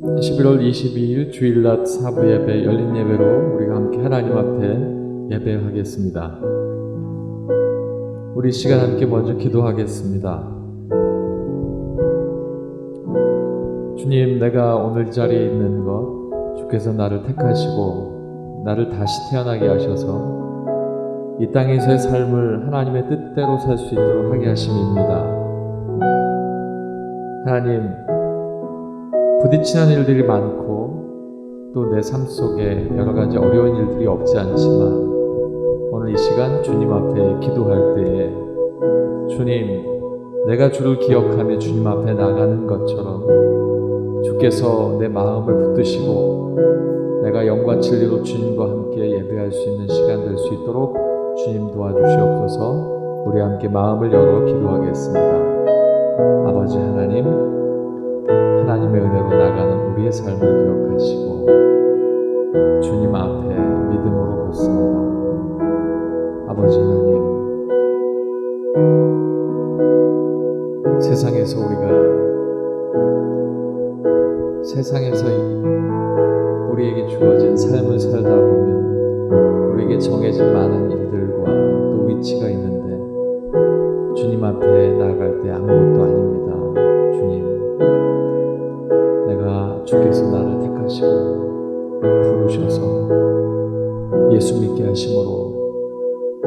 11월 22일 주일낮 사부 예배 열린 예배로 우리가 함께 하나님 앞에 예배하겠습니다. 우리 시간 함께 먼저 기도하겠습니다. 주님, 내가 오늘 이 자리에 있는 것 주께서 나를 택하시고 나를 다시 태어나게 하셔서 이 땅에서의 삶을 하나님의 뜻대로 살 수 있도록 하게 하심입니다. 하나님, 부딪히는 일들이 많고 또 내 삶 속에 여러 가지 어려운 일들이 없지 않지만 오늘 이 시간 주님 앞에 기도할 때에 주님, 내가 주를 기억하며 주님 앞에 나가는 것처럼 주께서 내 마음을 붙드시고 내가 영과 진리로 주님과 함께 예배할 수 있는 시간 될 수 있도록 주님 도와주시옵소서. 우리 함께 마음을 열어 기도하겠습니다. 아버지 하나님, 하나님의 은혜로 나가는 우리의 삶을 기억하시고 주님 앞에 믿음으로 걷습니다. 아버지 하나님, 세상에서 우리에게 주어진 삶을 살다 보면 우리에게 정해진 많은 일들과 또 위치가 있는데 주님 앞에 나아갈 때 아무것도 아닙니다. 주님, 내가 주께서 나를 택하시고 부르셔서 예수 믿게 하심으로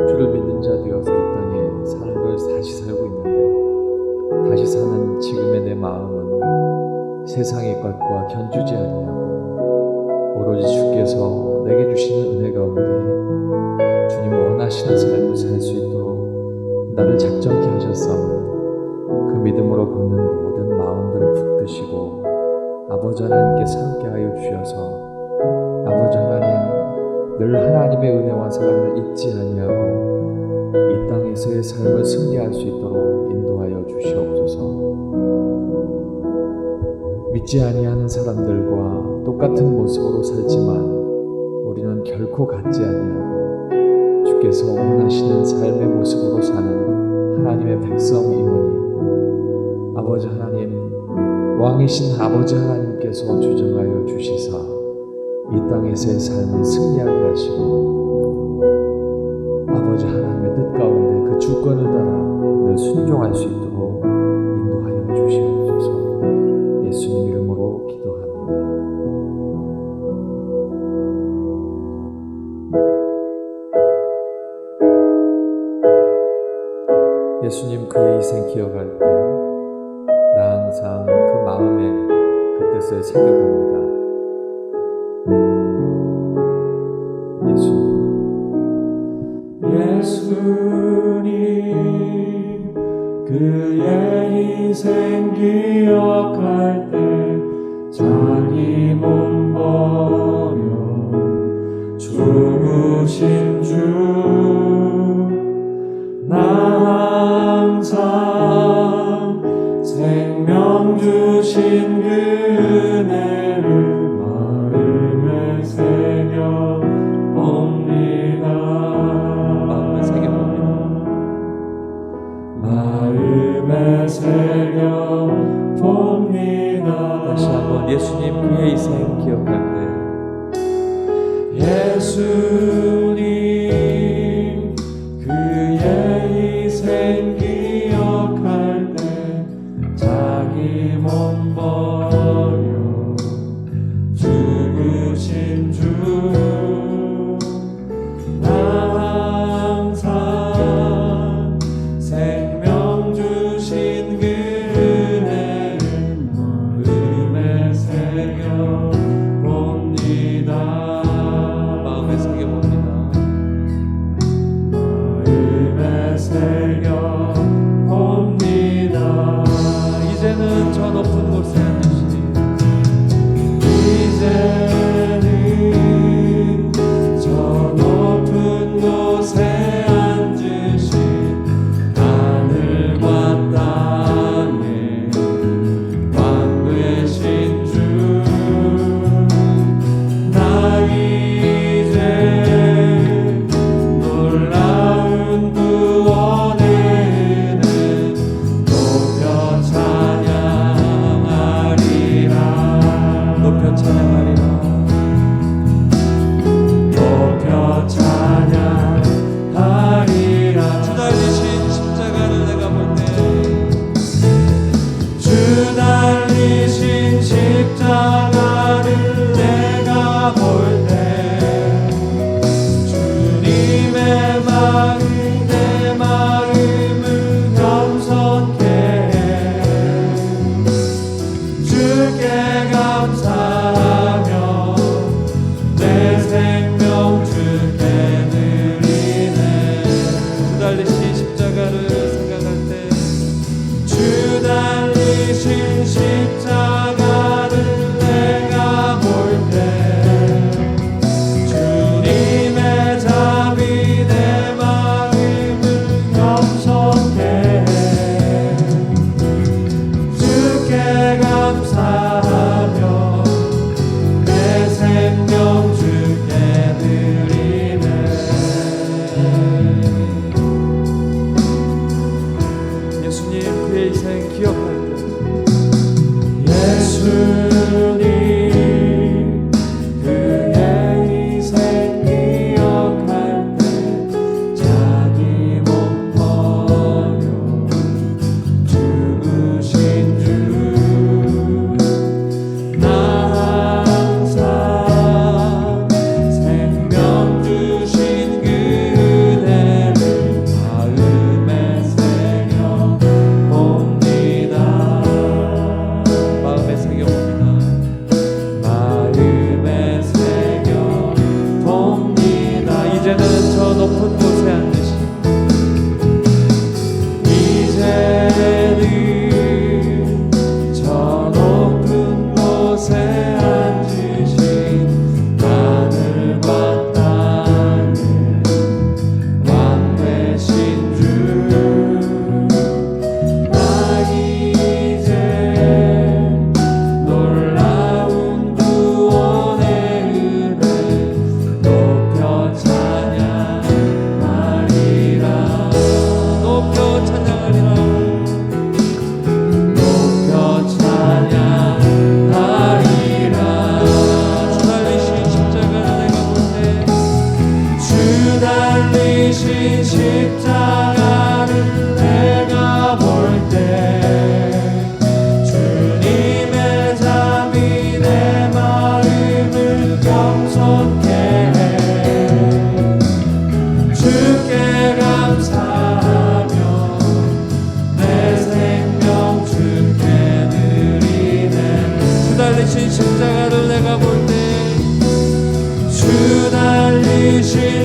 주를 믿는 자 되어서 이 땅에 삶을 다시 살고 있는데 다시 사는 지금의 내 마음은 세상의 것과 견주지 아니하고 오로지 주께서 내게 주시는 은혜 가운데 주님 원하시는 삶을 살 수 있도록 나를 작정케 하셨사오니 그 믿음으로 걷는 모든 마음들을 붙드시고 아버지 하나님께서 함께하여 주셔서 아버지 하나님, 늘 하나님의 은혜와 사랑을 잊지 아니하고 이 땅에서의 삶을 승리할 수 있도록 인도하여 주시옵소서. 믿지 아니하는 사람들과 똑같은 모습으로 살지만 우리는 결코 같지 아니하고 주께서 원하시는 삶의 모습으로 사는 하나님의 백성임으니 아버지 하나님, 왕이신 아버지 하나님께서 주정하여 주시사 이 땅에서의 삶을 승리하게 하시고 아버지 하나님의 뜻 가운데 그 주권을 따라 늘 순종할 수 있도록 인도하여 주시옵소서. 예수님 이름으로 기도합니다. 예수님 그의 희생 기억할 때 나 항상 그 마음에 그 뜻을 새겨봅니다. 예수님 그의 희생 기억할 때 자기 몸 버려 죽으신 주, 나 항상 생명 주신 그 은혜를 마음에 새겨 봅니다. 마음에 새겨 봅니다. 다시 한번 예수님 그의 희생 기억할 때 예수님 그의 희생 기억할 때 자기 몸 버려 죽으신 주, 나 항상 생명 주신 그 은혜를 마음에 새겨 봅니다. 마음에 새겨봅니다. 마음에 새겨 봅니다. 이제는 저 높은 곳에 앉으시니 이제는 저 높은 곳에 앉으신 하늘과 땅의 왕 되신 주, 나 이제 놀라운 구원의 은혜 높여 찬양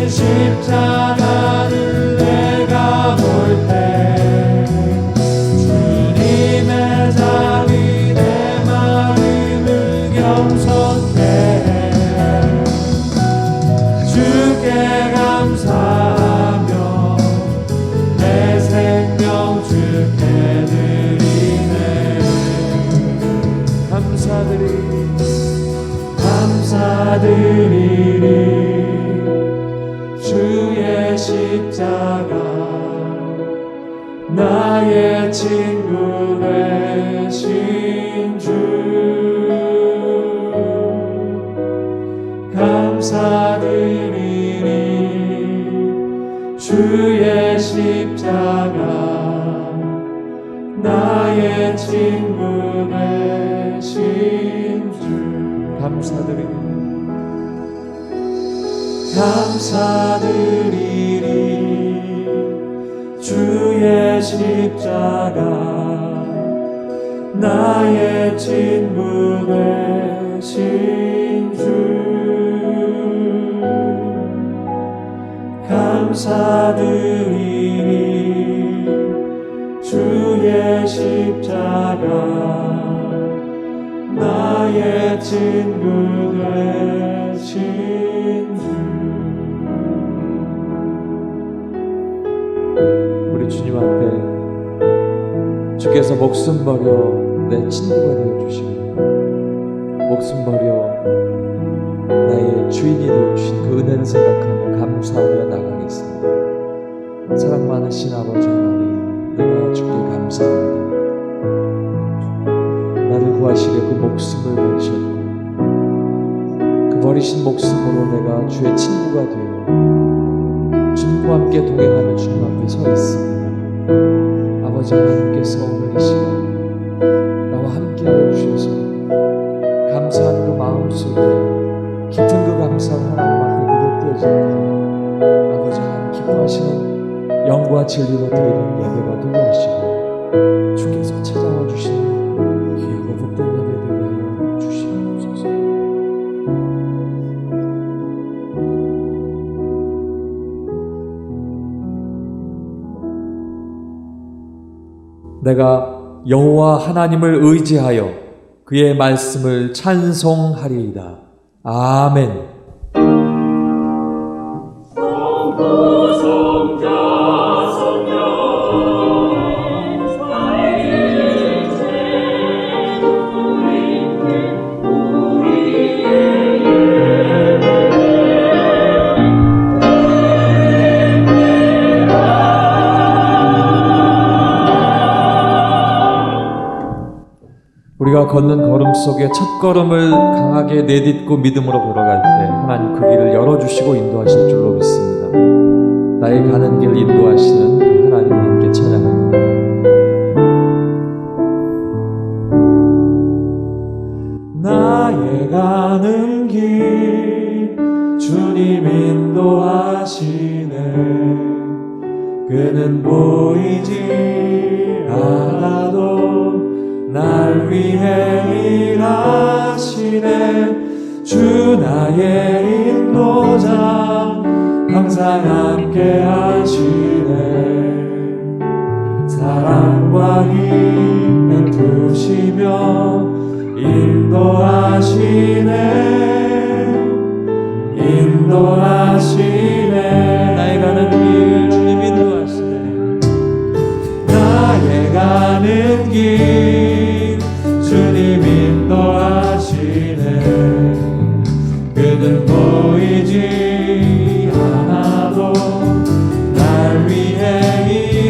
십자가를 내가 볼 때 주님의 자비 내 마음을 겸손해 주께 감사하며 내 생명 주께 드리네. 감사드리리 주의 십자가 나의 친구 되신 주. 감사드리리 주의 십자가 나의 친구 되신 주. 감사드리리 주의 십자가 나의 친구 되신 주. 감사드리리 주의 십자가 나의 친구 되신 주. 우리 주님 앞에 주께서 목숨 버려 내 친구가 되어주시고 목숨 버려 나의 주인이 되어주신 그 은혜를 생각하며 감사하며 나가겠습니다. 사랑 많으신 아버지 하나님, 내가 주께 감사합니다. 나를 구하시려 그 목숨을 버리셨고 그 버리신 목숨으로 내가 주의 친구가 되어 주님과 함께 동행하며 주님 앞에 서 있습니다. 아버지 하나님께서 오늘 이 시간 나와 함께 해주셔서 감사하는 그 마음속에 깊은 그 감사를 하나님 앞에 고백되어질 때 아버지 하나님 기뻐하시는 영과 진리로 드리는 예배가 되게 하시고 주께서 찾아와 주시는 귀하고 복된 예배 되게 하여 주시옵소서. 내가 여호와 하나님을 의지하여 그의 말씀을 찬송하리이다. 아멘. 우리가 걷는 걸음 속에 첫 걸음을 강하게 내딛고 믿음으로 걸어갈 때 하나님 그 길을 열어주시고 인도하실 줄로 믿습니다. 나의 가는 길 인도하시는 그 하나님과 함께 찬양합니다. 나의 가는 길 주님 인도하시네. 그는 보이지 않아도 날 위해 일하시네. 주 나의 인도자 항상 함께 하시네. 사랑과 힘을 부시며 인도하시네. 나의 가는 길 주님 인도하시네. 나의 가는 길 주님 인도하시네. 그는 보이지 않아도 날 위해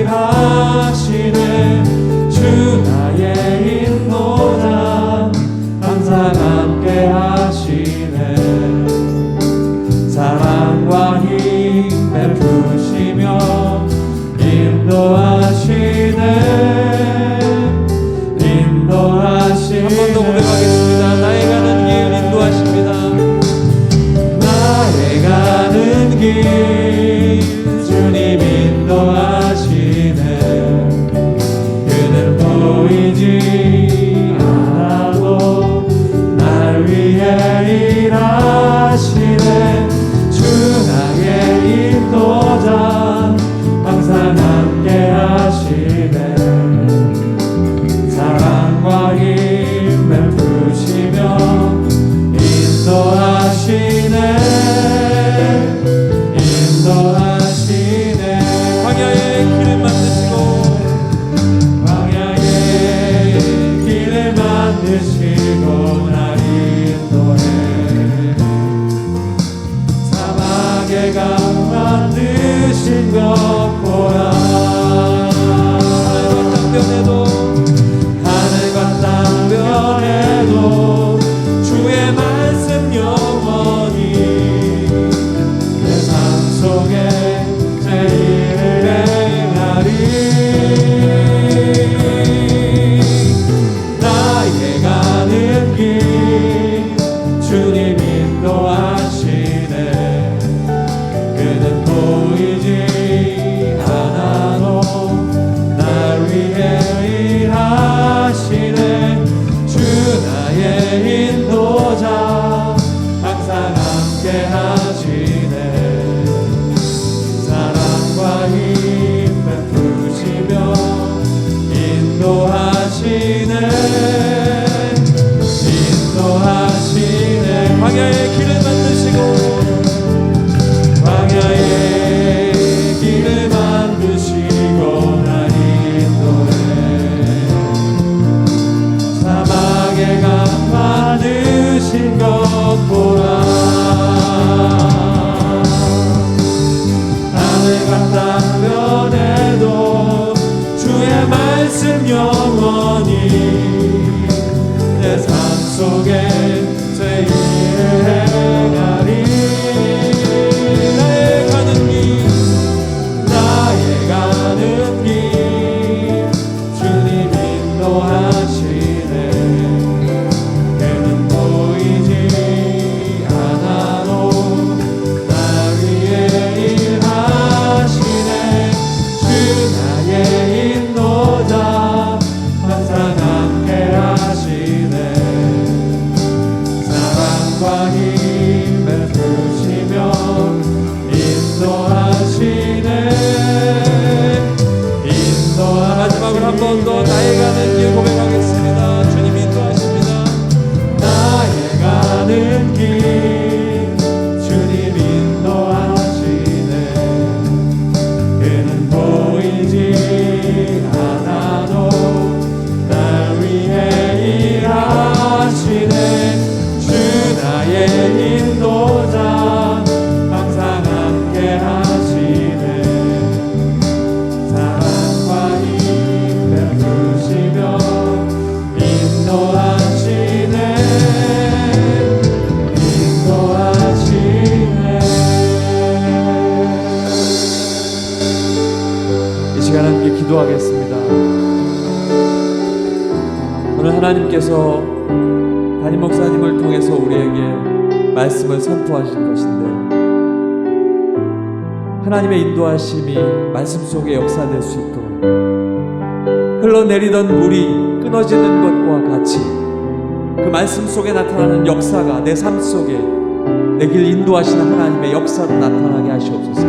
일하시네. 주 나의 인도자 항상 함께 하시네. 사랑과 힘을 부시며 인도하시네. 한 번 더 고백하겠습니다. 나의 가는 길 인도하십니다. 나의 가는 길 주님 인도하시네. 그는 보이지 않아도 날 위해 일하시네. 주 나의 만드시고 날 인도해 사막의 강 만드신 것 보라 하늘과 땅변에도 주의 말씀 영원히 내 삶 속에 제 일을 행하리 나의 가는 길 주님 인도하시네 그는 보이지 않아도 날 위해 일하시네 주 나의 인도자 항상 함께 하시네 사랑과 힘 베푸시며 인도하시네 인도하시네 광야의 길을 만드시고 광야의 길을 만드시고 날 인도해 사막의 강 만드신 것 보라 하늘과 땅변에도 주의 말씀 영원히 내 삶 속에 제 일을 행하리 나의 가는 길 나의 가는 길 주님 인도하시네 그는 보이지 않아도 날 위해 일하시네 주 나의 인도자 항상 함께 하시네 사랑과 힘 베푸시며 인도하시네 마지막으로 한 번 더 나의 가는 길 고백하겠습니다. 주님 인도하십니다. 나의 가는 길 주님 인도하시네 그는 보이지 않아도 날 위해 일하시네 주 나의 인도자 항상 함께 하시네 사랑과 힘 베푸시며 인도하시네 인도하시네 이 시간 함께 기도하겠습니다. 오늘 하나님께서 담임 목사님을 통해서 우리에게 말씀을 선포하신 것인데 하나님의 인도하심이 말씀 속에 역사될 수 있도록 흘러내리던 물이 끊어지는 것과 같이 그 말씀 속에 나타나는 역사가 내 삶 속에 내 길 인도하시는 하나님의 역사로 나타나게 하시옵소서.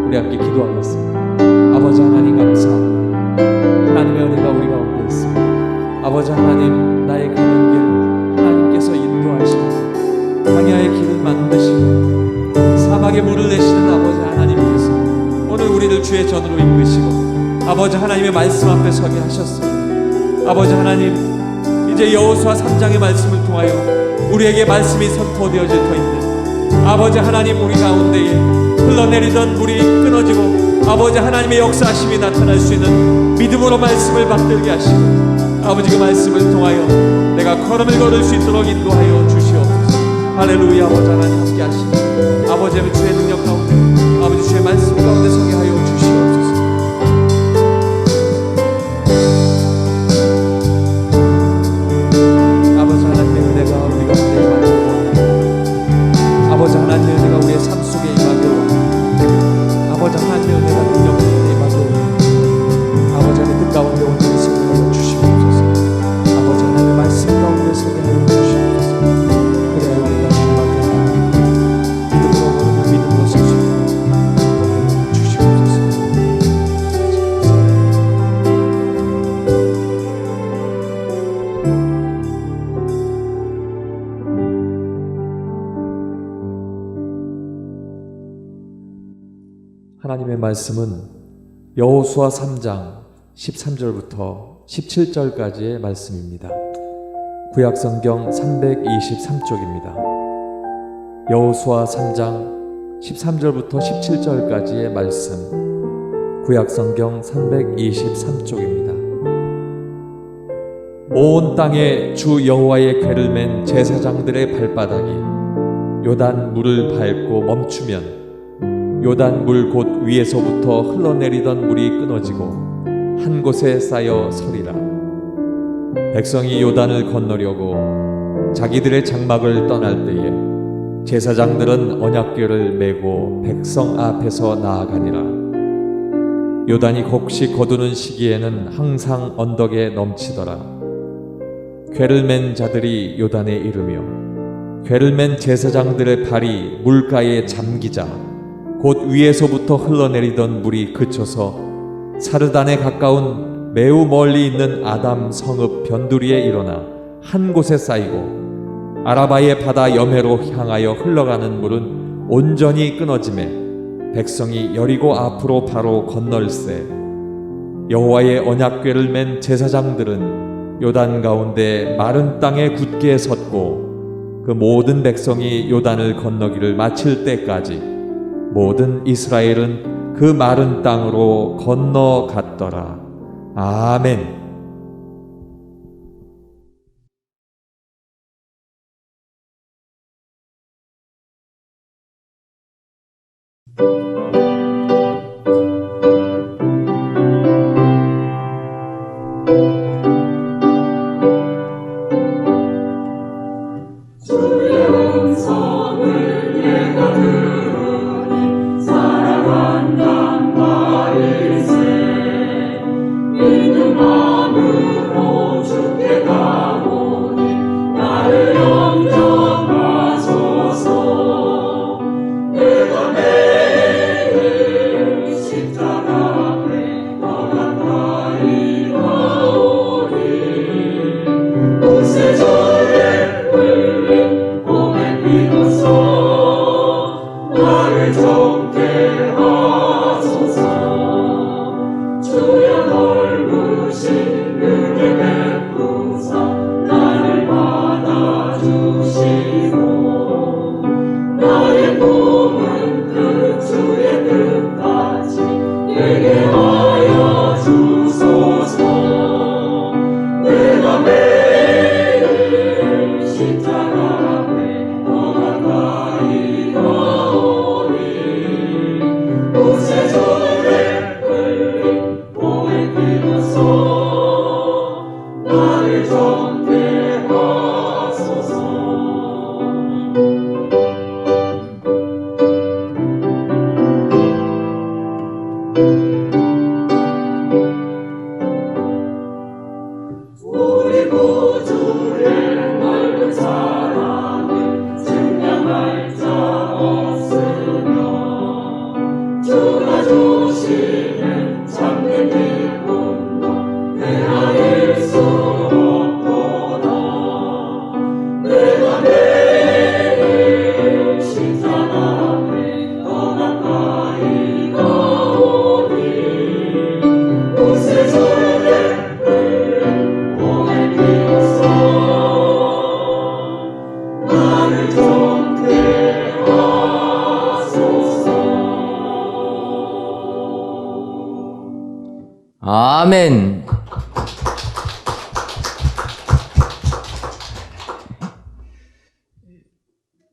우리 함께 기도하겠습니다. 아버지 하나님 감사합니다. 하나님의 은혜가 우리 가운데 있습니다. 아버지 하나님 나의 가는 길 하나님께서 인도하시고 광야의 길을 만드시고 사막에 물을 내시는 아버지 하나님께서 오늘 우리를 주의 전으로 이끄시고 아버지 하나님의 말씀 앞에 서게 하셨습니다. 아버지 하나님 이제 여호수아 3장의 말씀을 통하여 우리에게 말씀이 선포되어질 터인데 아버지 하나님 우리 가운데에 흘러내리던 물이 끊어지고 아버지 하나님의 역사하심이 나타날 수 있는 믿음으로 말씀을 받들게 하시고 아버지 그 말씀을 통하여 내가 걸음을 걸을 수 있도록 인도하여 주시옵소서. 할렐루야. 아버지 하나님 함께 하시고 아버지 주의 능력 가운데 아버지 주의 말씀 가운데 서게 하여 주시옵소서. 아버지 하나님의 은혜가 우리 가운데 임하기를 원합니다. 아버지 하나님의 은혜가 우리의 삶 속에 임하기를 원합니다. 아버지 하나님의 은혜가 능력 가운데 임하기를 원합니다. 아버지 하나님 뜻 가운데 온전히 서게 하여 주시옵소서. 아버지 하나님의 말씀 가운데 서게 하여 주시옵소서. 그래야 우리가 주님 앞에 나가 믿음으로 걸으며 믿음으로 설 수 있도록 주시옵소서. 하나님의 말씀은 여호수아 3장 13절부터 17절까지의 말씀입니다. 구약성경 323쪽입니다. 여호수아 3장 13절부터 17절까지의 말씀, 구약성경 323쪽입니다. 온 땅에 주 여호와의 궤를 맨 제사장들의 발바닥이 요단 물을 밟고 멈추면 요단 물 곳 위에서부터 흘러내리던 물이 끊어지고 한 곳에 쌓여 서리라. 백성이 요단을 건너려고 자기들의 장막을 떠날 때에 제사장들은 언약궤를 메고 백성 앞에서 나아가니라. 요단이 곡식 거두는 시기에는 항상 언덕에 넘치더라. 궤를 맨 자들이 요단에 이르며 궤를 맨 제사장들의 발이 물가에 잠기자 곧 위에서부터 흘러내리던 물이 그쳐서 사르단에 가까운 매우 멀리 있는 아담 성읍 변두리에 일어나 한 곳에 쌓이고 아라바의 바다 여매로 향하여 흘러가는 물은 온전히 끊어짐에 백성이 여리고 앞으로 바로 건널세. 여호와의 언약궤를 맨 제사장들은 요단 가운데 마른 땅에 굳게 섰고 그 모든 백성이 요단을 건너기를 마칠 때까지 모든 이스라엘은 그 마른 땅으로 건너갔더라. 아멘. 아멘.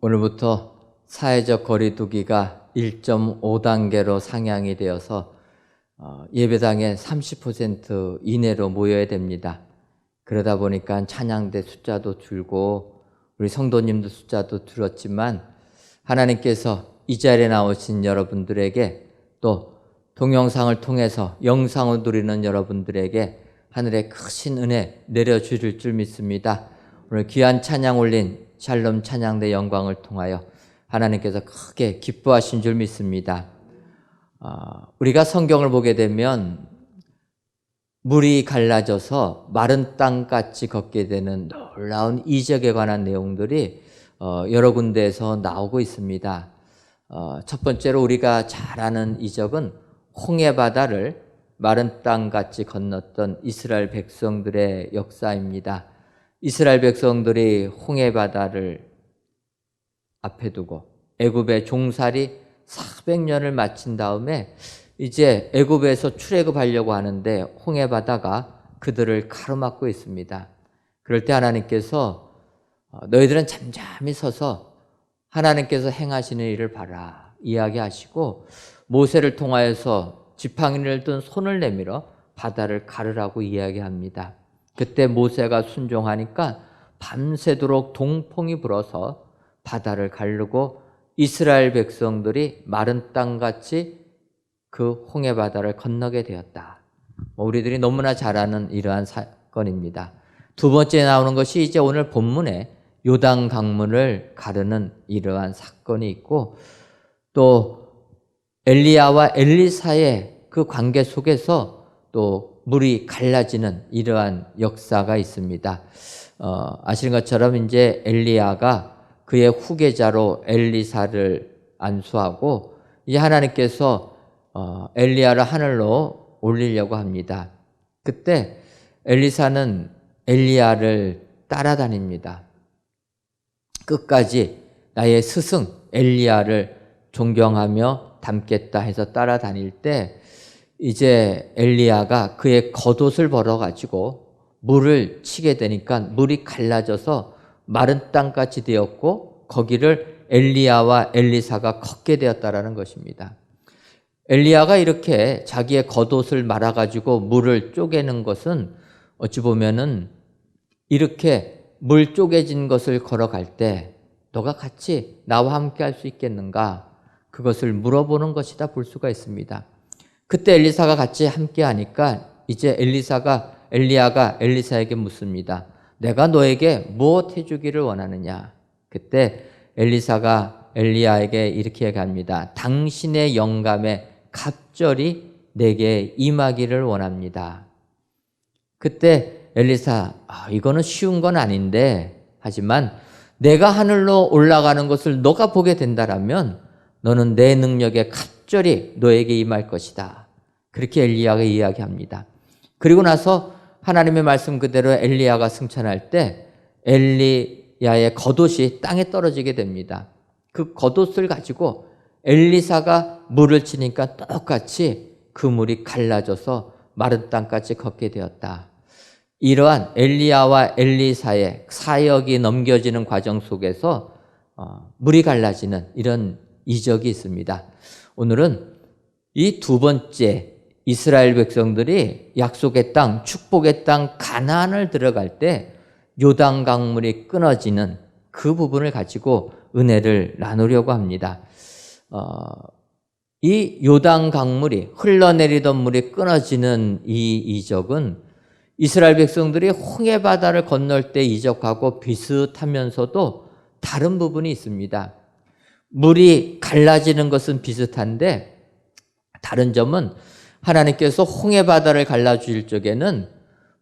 오늘부터 사회적 거리두기가 1.5단계로 상향이 되어서 예배당에 30% 이내로 모여야 됩니다. 그러다 보니까 찬양대 숫자도 줄고 우리 성도님들 숫자도 줄었지만 하나님께서 이 자리에 나오신 여러분들에게 또 동영상을 통해서 영상을 누리는 여러분들에게 하늘의 크신 은혜 내려주실 줄 믿습니다. 오늘 귀한 찬양 올린 샬롬 찬양대 영광을 통하여 하나님께서 크게 기뻐하신 줄 믿습니다. 우리가 성경을 보게 되면 물이 갈라져서 마른 땅같이 걷게 되는 놀라운 이적에 관한 내용들이 여러 군데에서 나오고 있습니다. 첫 번째로 우리가 잘 아는 이적은 홍해 바다를 마른 땅같이 건넜던 이스라엘 백성들의 역사입니다. 이스라엘 백성들이 홍해 바다를 앞에 두고 애굽의 종살이 400년을 마친 다음에 이제 애굽에서 출애굽하려고 하는데 홍해 바다가 그들을 가로막고 있습니다. 그럴 때 하나님께서 너희들은 잠잠히 서서 하나님께서 행하시는 일을 봐라 이야기하시고 모세를 통하여서 지팡이를 든 손을 내밀어 바다를 가르라고 이야기합니다. 그때 모세가 순종하니까 밤새도록 동풍이 불어서 바다를 가르고 이스라엘 백성들이 마른 땅같이 그 홍해 바다를 건너게 되었다. 우리들이 너무나 잘 아는 이러한 사건입니다. 두 번째 나오는 것이 이제 오늘 본문에 요단 강물을 가르는 이러한 사건이 있고 또 엘리야와 엘리사의 그 관계 속에서 또 물이 갈라지는 이러한 역사가 있습니다. 아시는 것처럼 이제 엘리야가 그의 후계자로 엘리사를 안수하고 이제 하나님께서 엘리야를 하늘로 올리려고 합니다. 그때 엘리사는 엘리야를 따라다닙니다. 끝까지 나의 스승 엘리야를 존경하며 닮겠다 해서 따라다닐 때 이제 엘리야가 그의 겉옷을 벌어가지고 물을 치게 되니까 물이 갈라져서 마른 땅같이 되었고 거기를 엘리야와 엘리사가 걷게 되었다라는 것입니다. 엘리야가 이렇게 자기의 겉옷을 말아가지고 물을 쪼개는 것은 어찌 보면은 이렇게 물 쪼개진 것을 걸어갈 때 너가 같이 나와 함께 할 수 있겠는가? 그것을 물어보는 것이다 볼 수가 있습니다. 그때 엘리사가 같이 함께 하니까 이제 엘리야가 엘리사에게 묻습니다. 내가 너에게 무엇 해주기를 원하느냐? 그때 엘리사가 엘리야에게 이렇게 얘기합니다. 당신의 영감에 갑절이 내게 임하기를 원합니다. 그때 엘리사, 이거는 쉬운 건 아닌데 하지만 내가 하늘로 올라가는 것을 너가 보게 된다라면 너는 내 능력에 갑절이 너에게 임할 것이다. 그렇게 엘리야가 이야기합니다. 그리고 나서 하나님의 말씀 그대로 엘리야가 승천할 때 엘리야의 겉옷이 땅에 떨어지게 됩니다. 그 겉옷을 가지고 엘리사가 물을 치니까 똑같이 그 물이 갈라져서 마른 땅까지 걷게 되었다. 이러한 엘리야와 엘리사의 사역이 넘겨지는 과정 속에서 물이 갈라지는 이런 이적이 있습니다. 오늘은 이 두 번째 이스라엘 백성들이 약속의 땅, 축복의 땅 가나안을 들어갈 때 요단 강물이 끊어지는 그 부분을 가지고 은혜를 나누려고 합니다. 이 요단 강물이 흘러내리던 물이 끊어지는 이 이적은 이스라엘 백성들이 홍해 바다를 건널 때 이적하고 비슷하면서도 다른 부분이 있습니다. 물이 갈라지는 것은 비슷한데 다른 점은 하나님께서 홍해 바다를 갈라주실 적에는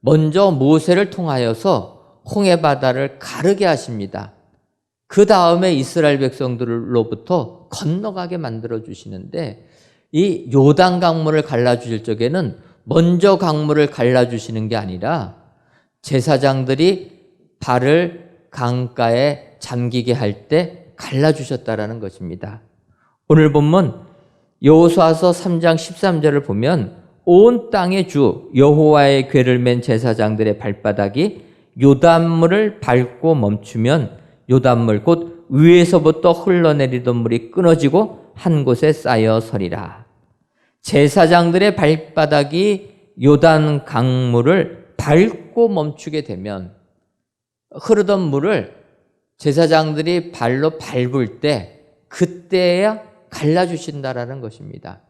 먼저 모세를 통하여서 홍해 바다를 가르게 하십니다. 그 다음에 이스라엘 백성들로부터 건너가게 만들어 주시는데 이 요단 강물을 갈라주실 적에는 먼저 강물을 갈라주시는 게 아니라 제사장들이 발을 강가에 잠기게 할 때 갈라주셨다라는 것입니다. 오늘 본문 여호수아서 3장 13절을 보면 온 땅의 주 여호와의 궤를 맨 제사장들의 발바닥이 요단물을 밟고 멈추면 요단물 곧 위에서부터 흘러내리던 물이 끊어지고 한 곳에 쌓여 서리라. 제사장들의 발바닥이 요단 강물을 밟고 멈추게 되면 흐르던 물을 제사장들이 발로 밟을 때 그때야 갈라주신다라는 것입니다.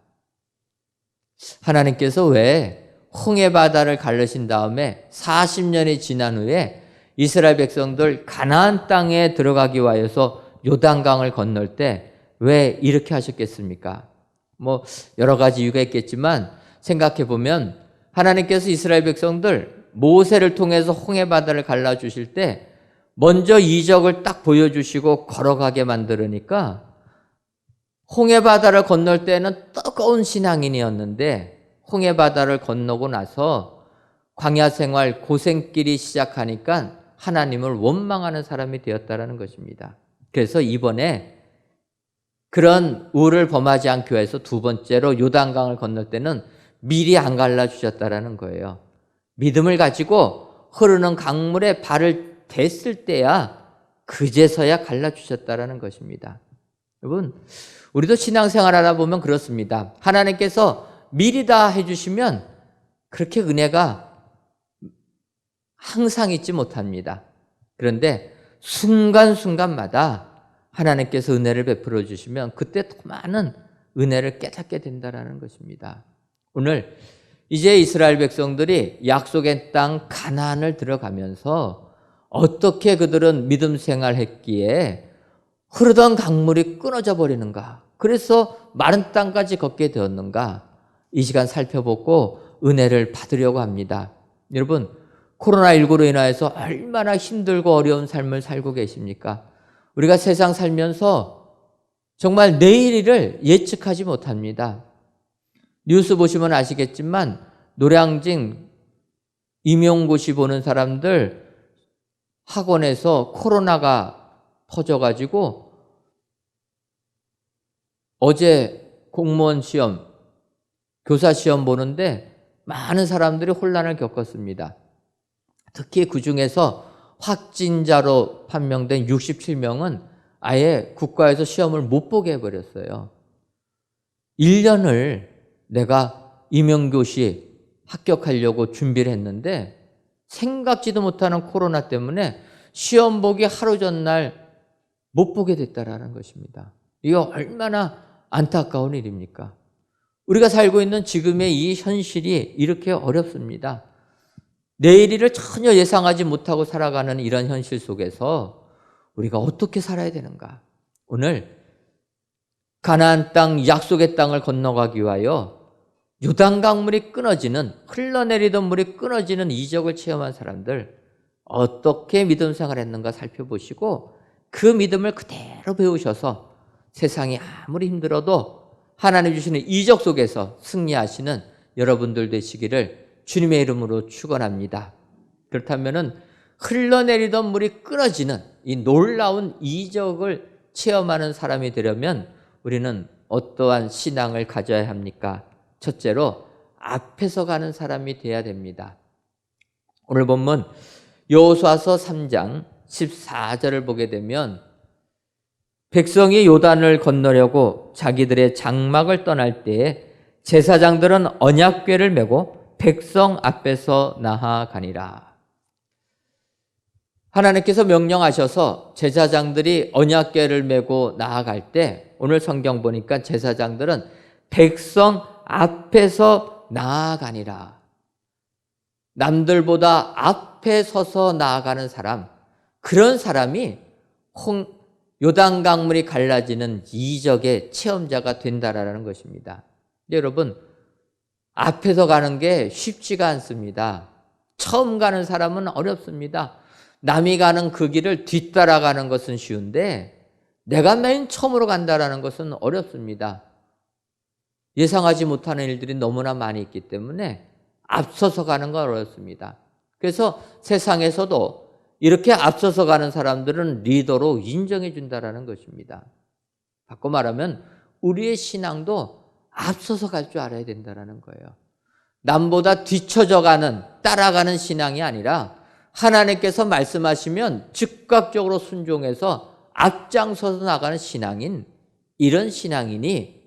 하나님께서 왜 홍해 바다를 갈르신 다음에 40년이 지난 후에 이스라엘 백성들 가나안 땅에 들어가기 위하여서 요단강을 건널 때 왜 이렇게 하셨겠습니까? 여러 가지 이유가 있겠지만 생각해 보면 하나님께서 이스라엘 백성들 모세를 통해서 홍해 바다를 갈라주실 때 먼저 이적을 딱 보여주시고 걸어가게 만들으니까 홍해 바다를 건널 때는 뜨거운 신앙인이었는데 홍해 바다를 건너고 나서 광야 생활 고생길이 시작하니까 하나님을 원망하는 사람이 되었다라는 것입니다. 그래서 이번에 그런 우를 범하지 않기 위해서 두 번째로 요단강을 건널 때는 미리 안 갈라주셨다라는 거예요. 믿음을 가지고 흐르는 강물에 발을 댔을 때야 그제서야 갈라주셨다라는 것입니다. 여러분, 우리도 신앙생활 하다 보면 그렇습니다. 하나님께서 미리 다 해주시면 그렇게 은혜가 항상 있지 못합니다. 그런데 순간순간마다 하나님께서 은혜를 베풀어 주시면 그때 더 많은 은혜를 깨닫게 된다는 것입니다. 오늘 이제 이스라엘 백성들이 약속의 땅 가나안을 들어가면서 어떻게 그들은 믿음 생활했기에 흐르던 강물이 끊어져 버리는가? 그래서 마른 땅까지 걷게 되었는가? 이 시간 살펴보고 은혜를 받으려고 합니다. 여러분, 코로나19로 인하여서 얼마나 힘들고 어려운 삶을 살고 계십니까? 우리가 세상 살면서 정말 내일을 예측하지 못합니다. 뉴스 보시면 아시겠지만 노량진 임용고시 보는 사람들 학원에서 코로나가 퍼져가지고 어제 공무원 시험, 교사 시험 보는데 많은 사람들이 혼란을 겪었습니다. 특히 그중에서 확진자로 판명된 67명은 아예 국가에서 시험을 못 보게 해버렸어요. 1년을 내가 임용고시 합격하려고 준비를 했는데 생각지도 못하는 코로나 때문에 시험 보기 하루 전날 못 보게 됐다라는 것입니다. 이거 얼마나 안타까운 일입니까? 우리가 살고 있는 지금의 이 현실이 이렇게 어렵습니다. 내일을 전혀 예상하지 못하고 살아가는 이런 현실 속에서 우리가 어떻게 살아야 되는가? 오늘 가나안 땅, 약속의 땅을 건너가기 위하여 요단강물이 끊어지는, 흘러내리던 물이 끊어지는 이적을 체험한 사람들 어떻게 믿음 생활했는가 살펴보시고 그 믿음을 그대로 배우셔서 세상이 아무리 힘들어도 하나님 주시는 이적 속에서 승리하시는 여러분들 되시기를 주님의 이름으로 축원합니다. 그렇다면은 흘러내리던 물이 끊어지는 이 놀라운 이적을 체험하는 사람이 되려면 우리는 어떠한 신앙을 가져야 합니까? 첫째로 앞에서 가는 사람이 돼야 됩니다. 오늘 본문 여호수아서 3장 14절을 보게 되면 백성이 요단을 건너려고 자기들의 장막을 떠날 때에 제사장들은 언약궤를 메고 백성 앞에서 나아가니라. 하나님께서 명령하셔서 제사장들이 언약궤를 메고 나아갈 때 오늘 성경 보니까 제사장들은 백성 앞에서 나아가니라. 남들보다 앞에 서서 나아가는 사람, 그런 사람이 요단강물이 갈라지는 이적의 체험자가 된다라는 것입니다. 여러분, 앞에서 가는 게 쉽지가 않습니다. 처음 가는 사람은 어렵습니다. 남이 가는 그 길을 뒤따라가는 것은 쉬운데 내가 맨 처음으로 간다라는 것은 어렵습니다. 예상하지 못하는 일들이 너무나 많이 있기 때문에 앞서서 가는 건 어렵습니다. 그래서 세상에서도 이렇게 앞서서 가는 사람들은 리더로 인정해 준다라는 것입니다. 바꿔 말하면 우리의 신앙도 앞서서 갈 줄 알아야 된다는 거예요. 남보다 뒤처져 가는, 따라가는 신앙이 아니라 하나님께서 말씀하시면 즉각적으로 순종해서 앞장서서 나가는 신앙인, 이런 신앙인이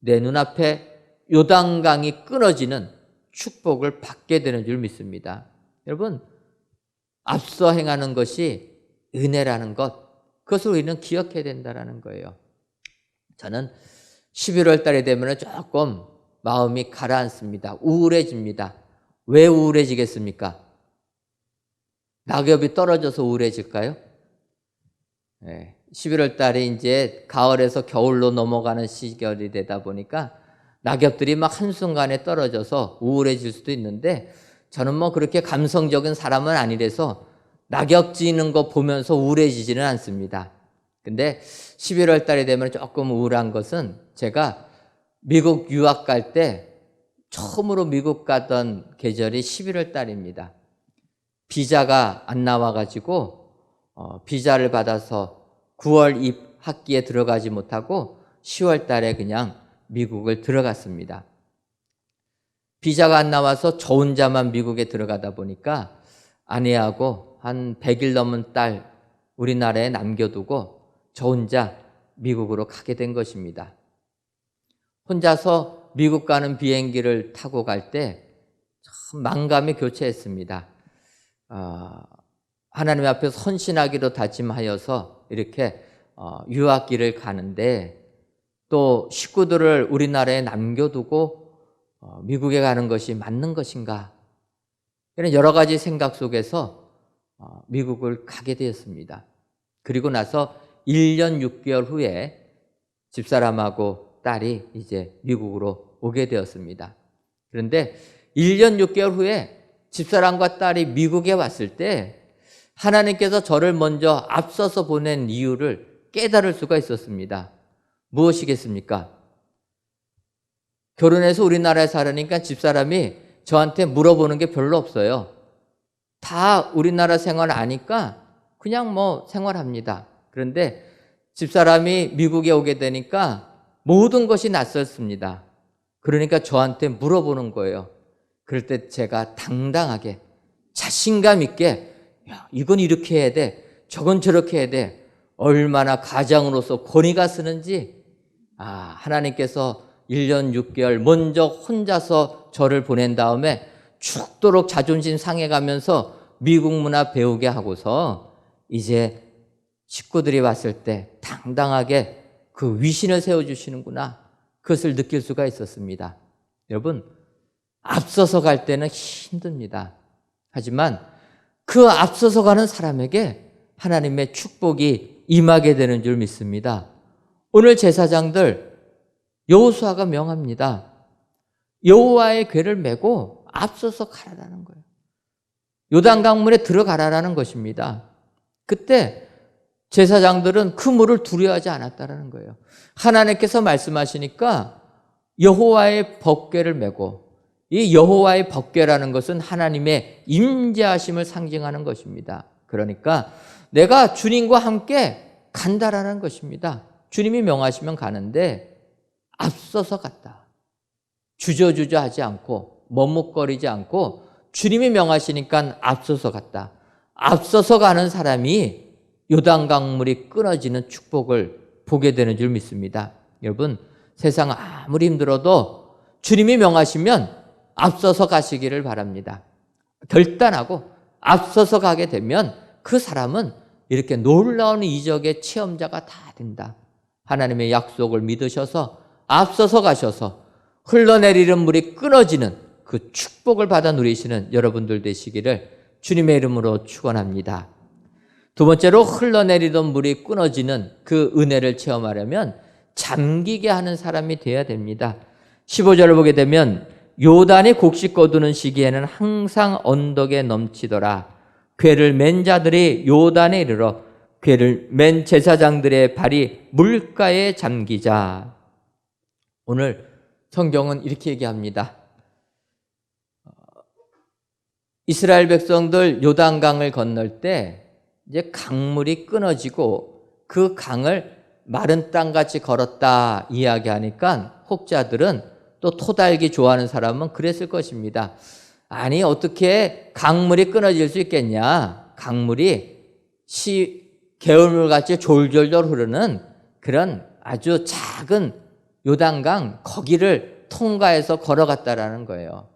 내 눈앞에 요단강이 끊어지는 축복을 받게 되는 줄 믿습니다. 여러분, 앞서 행하는 것이 은혜라는 것, 그것을 우리는 기억해야 된다는 거예요. 저는 11월 달이 되면 조금 마음이 가라앉습니다. 우울해집니다. 왜 우울해지겠습니까? 낙엽이 떨어져서 우울해질까요? 11월 달이 이제 가을에서 겨울로 넘어가는 시절이 되다 보니까 낙엽들이 막 한순간에 떨어져서 우울해질 수도 있는데 저는 뭐 그렇게 감성적인 사람은 아니라서 낙엽 지는 거 보면서 우울해지지는 않습니다. 근데 11월 달이 되면 조금 우울한 것은 제가 미국 유학 갈 때 처음으로 미국 가던 계절이 11월 달입니다. 비자가 안 나와가지고 비자를 받아서 9월 입학기에 들어가지 못하고 10월 달에 그냥 미국을 들어갔습니다. 비자가 안 나와서 저 혼자만 미국에 들어가다 보니까 아내하고 한 100일 넘은 딸 우리나라에 남겨두고 저 혼자 미국으로 가게 된 것입니다. 혼자서 미국 가는 비행기를 타고 갈 때 참 만감이 교체했습니다. 하나님 앞에서 헌신하기로 다짐하여서 이렇게 유학길을 가는데 또 식구들을 우리나라에 남겨두고 미국에 가는 것이 맞는 것인가? 이런 여러 가지 생각 속에서 미국을 가게 되었습니다. 그리고 나서 1년 6개월 후에 집사람하고 딸이 이제 미국으로 오게 되었습니다. 그런데 1년 6개월 후에 집사람과 딸이 미국에 왔을 때 하나님께서 저를 먼저 앞서서 보낸 이유를 깨달을 수가 있었습니다. 무엇이겠습니까? 결혼해서 우리나라에 살으니까 집사람이 저한테 물어보는 게 별로 없어요. 다 우리나라 생활 아니까 그냥 뭐 생활합니다. 그런데 집사람이 미국에 오게 되니까 모든 것이 낯설습니다. 그러니까 저한테 물어보는 거예요. 그럴 때 제가 당당하게 자신감 있게 야, 이건 이렇게 해야 돼. 저건 저렇게 해야 돼. 얼마나 가장으로서 권위가 쓰는지 하나님께서 1년 6개월 먼저 혼자서 저를 보낸 다음에 죽도록 자존심 상해가면서 미국 문화 배우게 하고서 이제 식구들이 왔을 때 당당하게 그 위신을 세워주시는구나. 그것을 느낄 수가 있었습니다. 여러분, 앞서서 갈 때는 힘듭니다. 하지만 그 앞서서 가는 사람에게 하나님의 축복이 임하게 되는 줄 믿습니다. 오늘 제사장들 여호수아가 명합니다. 여호와의 궤를 메고 앞서서 가라라는 거예요. 요단강물에 들어가라라는 것입니다. 그때 제사장들은 그 물을 두려워하지 않았다는 거예요. 하나님께서 말씀하시니까 여호와의 법궤를 메고, 이 여호와의 법궤라는 것은 하나님의 임재하심을 상징하는 것입니다. 그러니까 내가 주님과 함께 간다라는 것입니다. 주님이 명하시면 가는데 앞서서 갔다. 주저주저 하지 않고 머뭇거리지 않고 주님이 명하시니까 앞서서 갔다. 앞서서 가는 사람이 요단강물이 끊어지는 축복을 보게 되는 줄 믿습니다. 여러분, 세상 아무리 힘들어도 주님이 명하시면 앞서서 가시기를 바랍니다. 결단하고 앞서서 가게 되면 그 사람은 이렇게 놀라운 이적의 체험자가 다 된다. 하나님의 약속을 믿으셔서 앞서서 가셔서 흘러내리는 물이 끊어지는 그 축복을 받아 누리시는 여러분들 되시기를 주님의 이름으로 축원합니다. 두 번째로 흘러내리던 물이 끊어지는 그 은혜를 체험하려면 잠기게 하는 사람이 되어야 됩니다. 15절을 보게 되면 요단이 곡식 거두는 시기에는 항상 언덕에 넘치더라. 궤를 맨 자들이 요단에 이르러 궤를 맨 제사장들의 발이 물가에 잠기자. 오늘 성경은 이렇게 얘기합니다. 이스라엘 백성들 요단강을 건널 때 이제 강물이 끊어지고 그 강을 마른 땅같이 걸었다 이야기하니까 혹자들은 또 토달기 좋아하는 사람은 그랬을 것입니다. 아니 어떻게 강물이 끊어질 수 있겠냐. 강물이 개울물같이 졸졸졸 흐르는 그런 아주 작은 요단강 거기를 통과해서 걸어갔다라는 거예요.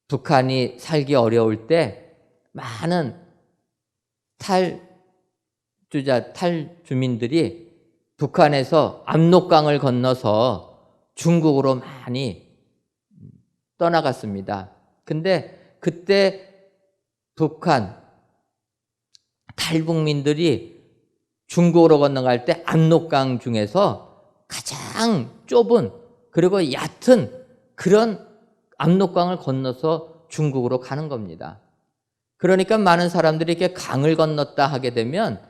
북한이 살기 어려울 때 많은 탈주민들이 북한에서 압록강을 건너서 중국으로 많이 떠나갔습니다. 근데 그때 북한 탈북민들이 중국으로 건너갈 때 압록강 중에서 가장 좁은 그리고 얕은 그런 압록강을 건너서 중국으로 가는 겁니다. 그러니까 많은 사람들이 이렇게 강을 건넜다 하게 되면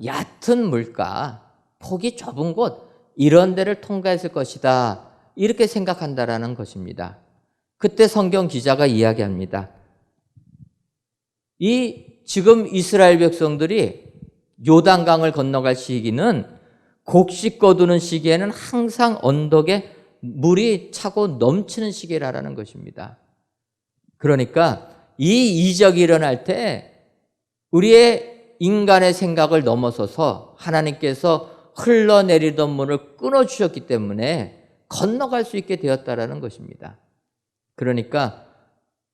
얕은 물가, 폭이 좁은 곳 이런 데를 통과했을 것이다. 이렇게 생각한다라는 것입니다. 그때 성경 기자가 이야기합니다. 이 지금 이스라엘 백성들이 요단강을 건너갈 시기는 곡식 거두는 시기에는 항상 언덕에 물이 차고 넘치는 시기라는 것입니다. 그러니까 이 이적이 일어날 때 우리의 인간의 생각을 넘어서서 하나님께서 흘러내리던 물을 끊어주셨기 때문에 건너갈 수 있게 되었다라는 것입니다. 그러니까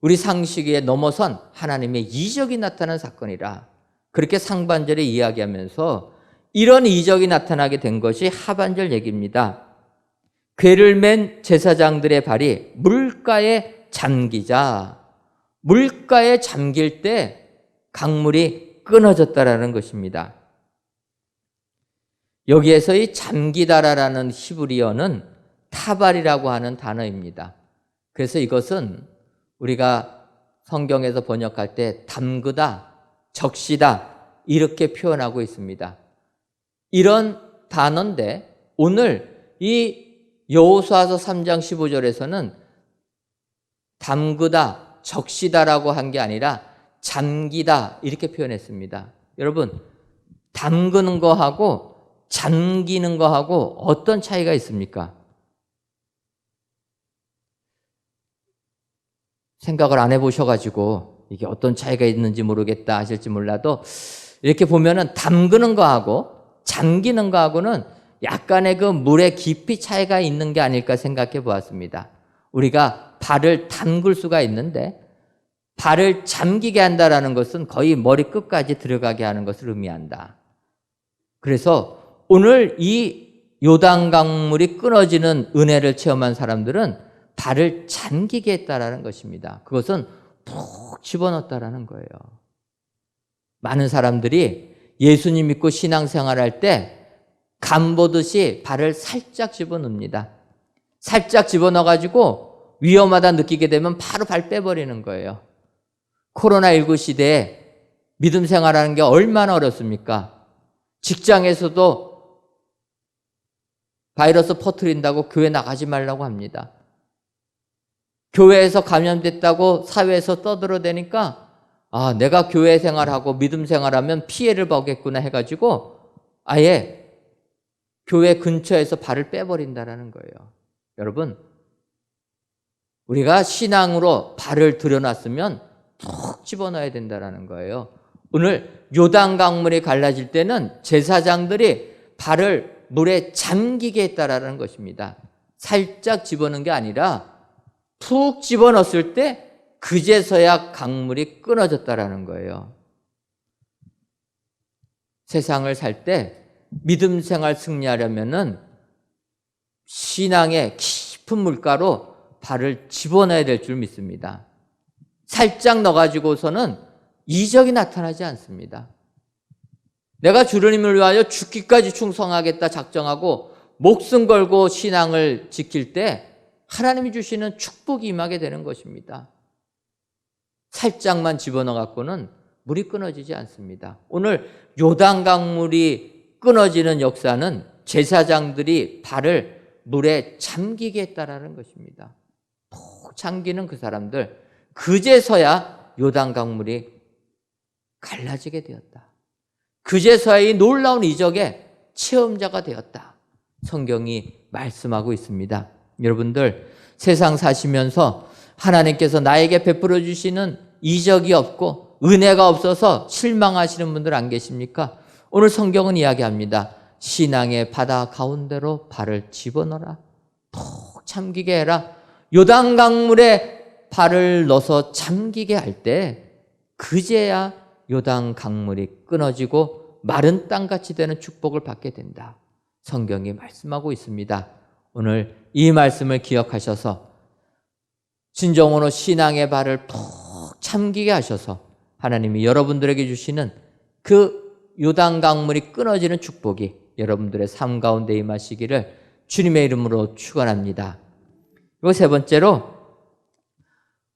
우리 상식에 넘어선 하나님의 이적이 나타난 사건이라 그렇게 상반절에 이야기하면서 이런 이적이 나타나게 된 것이 하반절 얘기입니다. 궤를 맨 제사장들의 발이 물가에 잠기자, 물가에 잠길 때 강물이 끊어졌다라는 것입니다. 여기에서 이 잠기다라는 히브리어는 타발이라고 하는 단어입니다. 그래서 이것은 우리가 성경에서 번역할 때 담그다, 적시다 이렇게 표현하고 있습니다. 이런 단어인데 오늘 이 여호수아서 3장 15절에서는 담그다, 적시다라고 한 게 아니라 잠기다 이렇게 표현했습니다. 여러분, 담그는 거하고 잠기는 거하고 어떤 차이가 있습니까? 생각을 안 해보셔가지고 이게 어떤 차이가 있는지 모르겠다 하실지 몰라도 이렇게 보면은 담그는 거하고 잠기는 거하고는 약간의 그 물의 깊이 차이가 있는 게 아닐까 생각해 보았습니다. 우리가 발을 담글 수가 있는데 발을 잠기게 한다라는 것은 거의 머리 끝까지 들어가게 하는 것을 의미한다. 그래서 오늘 이 요단 강물이 끊어지는 은혜를 체험한 사람들은 발을 잠기게 했다라는 것입니다. 그것은 푹 집어넣었다라는 거예요. 많은 사람들이 예수님 믿고 신앙생활할 때 간 보듯이 발을 살짝 집어넣습니다. 살짝 집어넣어가지고 위험하다 느끼게 되면 바로 발 빼버리는 거예요. 코로나19 시대에 믿음 생활하는 게 얼마나 어렵습니까? 직장에서도 바이러스 퍼뜨린다고 교회 나가지 말라고 합니다. 교회에서 감염됐다고 사회에서 떠들어대니까 내가 교회 생활하고 믿음 생활하면 피해를 보겠구나 해가지고 아예 교회 근처에서 발을 빼버린다는 거예요. 여러분, 우리가 신앙으로 발을 들여놨으면 푹 집어넣어야 된다는 거예요. 오늘 요단 강물이 갈라질 때는 제사장들이 발을 물에 잠기게 했다라는 것입니다. 살짝 집어넣은 게 아니라 푹 집어넣었을 때 그제서야 강물이 끊어졌다라는 거예요. 세상을 살 때 믿음 생활 승리하려면은 신앙의 깊은 물가로 발을 집어넣어야 될 줄 믿습니다. 살짝 넣어가지고서는 이적이 나타나지 않습니다. 내가 주님을 위하여 죽기까지 충성하겠다 작정하고 목숨 걸고 신앙을 지킬 때 하나님이 주시는 축복이 임하게 되는 것입니다. 살짝만 집어넣어 갖고는 물이 끊어지지 않습니다. 오늘 요단 강물이 끊어지는 역사는 제사장들이 발을 물에 잠기게 했다라는 것입니다. 푹 잠기는 그 사람들, 그제서야 요단 강물이 갈라지게 되었다. 그제서야 이 놀라운 이적의 체험자가 되었다. 성경이 말씀하고 있습니다. 여러분들, 세상 사시면서 하나님께서 나에게 베풀어 주시는 이적이 없고 은혜가 없어서 실망하시는 분들 안 계십니까? 오늘 성경은 이야기합니다. 신앙의 바다 가운데로 발을 집어넣어라. 푹 잠기게 해라. 요단 강물에 발을 넣어서 잠기게 할 때 그제야 요단 강물이 끊어지고 마른 땅같이 되는 축복을 받게 된다. 성경이 말씀하고 있습니다. 오늘 이 말씀을 기억하셔서 진정으로 신앙의 발을 푹 잠기게 하셔서 하나님이 여러분들에게 주시는 그 요단 강물이 끊어지는 축복이 여러분들의 삶 가운데 임하시기를 주님의 이름으로 축원합니다. 그리고 세 번째로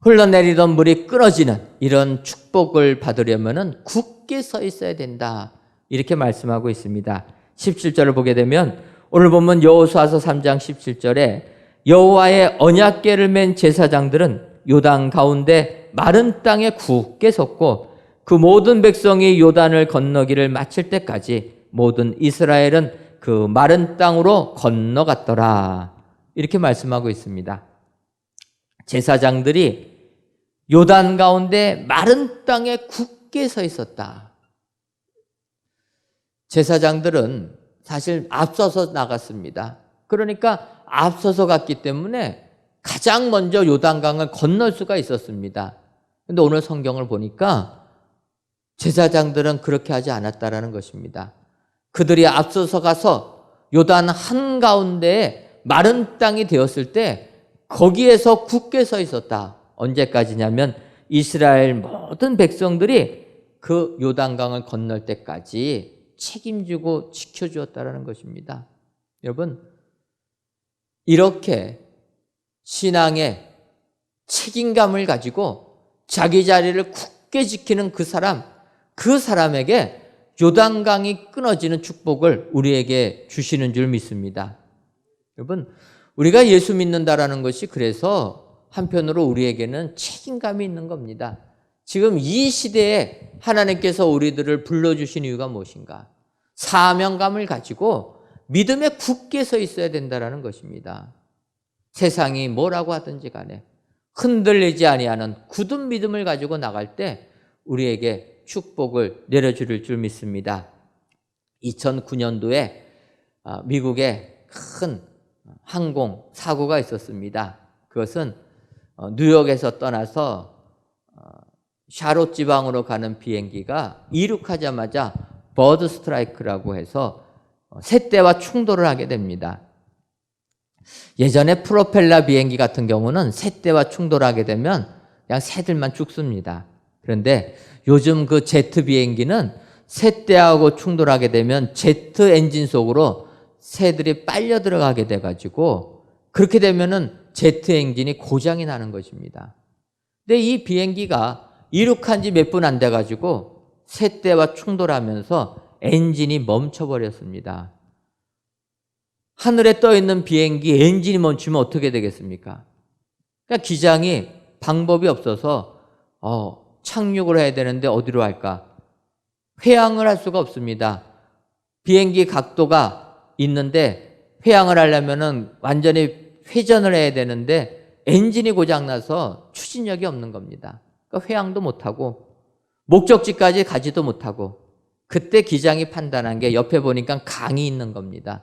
흘러내리던 물이 끊어지는 이런 축복을 받으려면 굳게 서 있어야 된다. 이렇게 말씀하고 있습니다. 17절을 보게 되면 오늘 보면 여호수아서 3장 17절에 여호와의 언약궤를 맨 제사장들은 요단 가운데 마른 땅에 굳게 섰고 그 모든 백성이 요단을 건너기를 마칠 때까지 모든 이스라엘은 그 마른 땅으로 건너갔더라. 이렇게 말씀하고 있습니다. 제사장들이 요단 가운데 마른 땅에 굳게 서 있었다. 제사장들은 사실 앞서서 나갔습니다. 그러니까 앞서서 갔기 때문에 가장 먼저 요단강을 건널 수가 있었습니다. 그런데 오늘 성경을 보니까 제사장들은 그렇게 하지 않았다라는 것입니다. 그들이 앞서서 가서 요단 한가운데에 마른 땅이 되었을 때 거기에서 굳게 서 있었다. 언제까지냐면 이스라엘 모든 백성들이 그 요단강을 건널 때까지 책임지고 지켜주었다라는 것입니다. 여러분, 이렇게 신앙의 책임감을 가지고 자기 자리를 굳게 지키는 그 사람에게 요단강이 끊어지는 축복을 우리에게 주시는 줄 믿습니다. 여러분, 우리가 예수 믿는다라는 것이 그래서 한편으로 우리에게는 책임감이 있는 겁니다. 지금 이 시대에 하나님께서 우리들을 불러주신 이유가 무엇인가? 사명감을 가지고 믿음에 굳게 서 있어야 된다는 것입니다. 세상이 뭐라고 하든지 간에 흔들리지 아니하는 굳은 믿음을 가지고 나갈 때 우리에게 축복을 내려줄 줄 믿습니다. 2009년도에 미국에 큰 항공 사고가 있었습니다. 그것은 뉴욕에서 떠나서 샤롯 지방으로 가는 비행기가 이륙하자마자 버드 스트라이크라고 해서 새떼와 충돌을 하게 됩니다. 예전에 프로펠러 비행기 같은 경우는 새떼와 충돌하게 되면 그냥 새들만 죽습니다. 그런데 요즘 그 제트 비행기는 새떼하고 충돌하게 되면 제트 엔진 속으로 새들이 빨려 들어가게 돼가지고 그렇게 되면은 제트 엔진이 고장이 나는 것입니다. 근데 이 비행기가 이륙한 지 몇 분 안 돼가지고 새떼와 충돌하면서 엔진이 멈춰버렸습니다. 하늘에 떠 있는 비행기 엔진이 멈추면 어떻게 되겠습니까? 그러니까 기장이 방법이 없어서 착륙을 해야 되는데 어디로 할까? 회항을 할 수가 없습니다. 비행기 각도가 있는데 회항을 하려면은 완전히 회전을 해야 되는데 엔진이 고장나서 추진력이 없는 겁니다. 그러니까 회항도 못하고 목적지까지 가지도 못하고 그때 기장이 판단한 게 옆에 보니까 강이 있는 겁니다.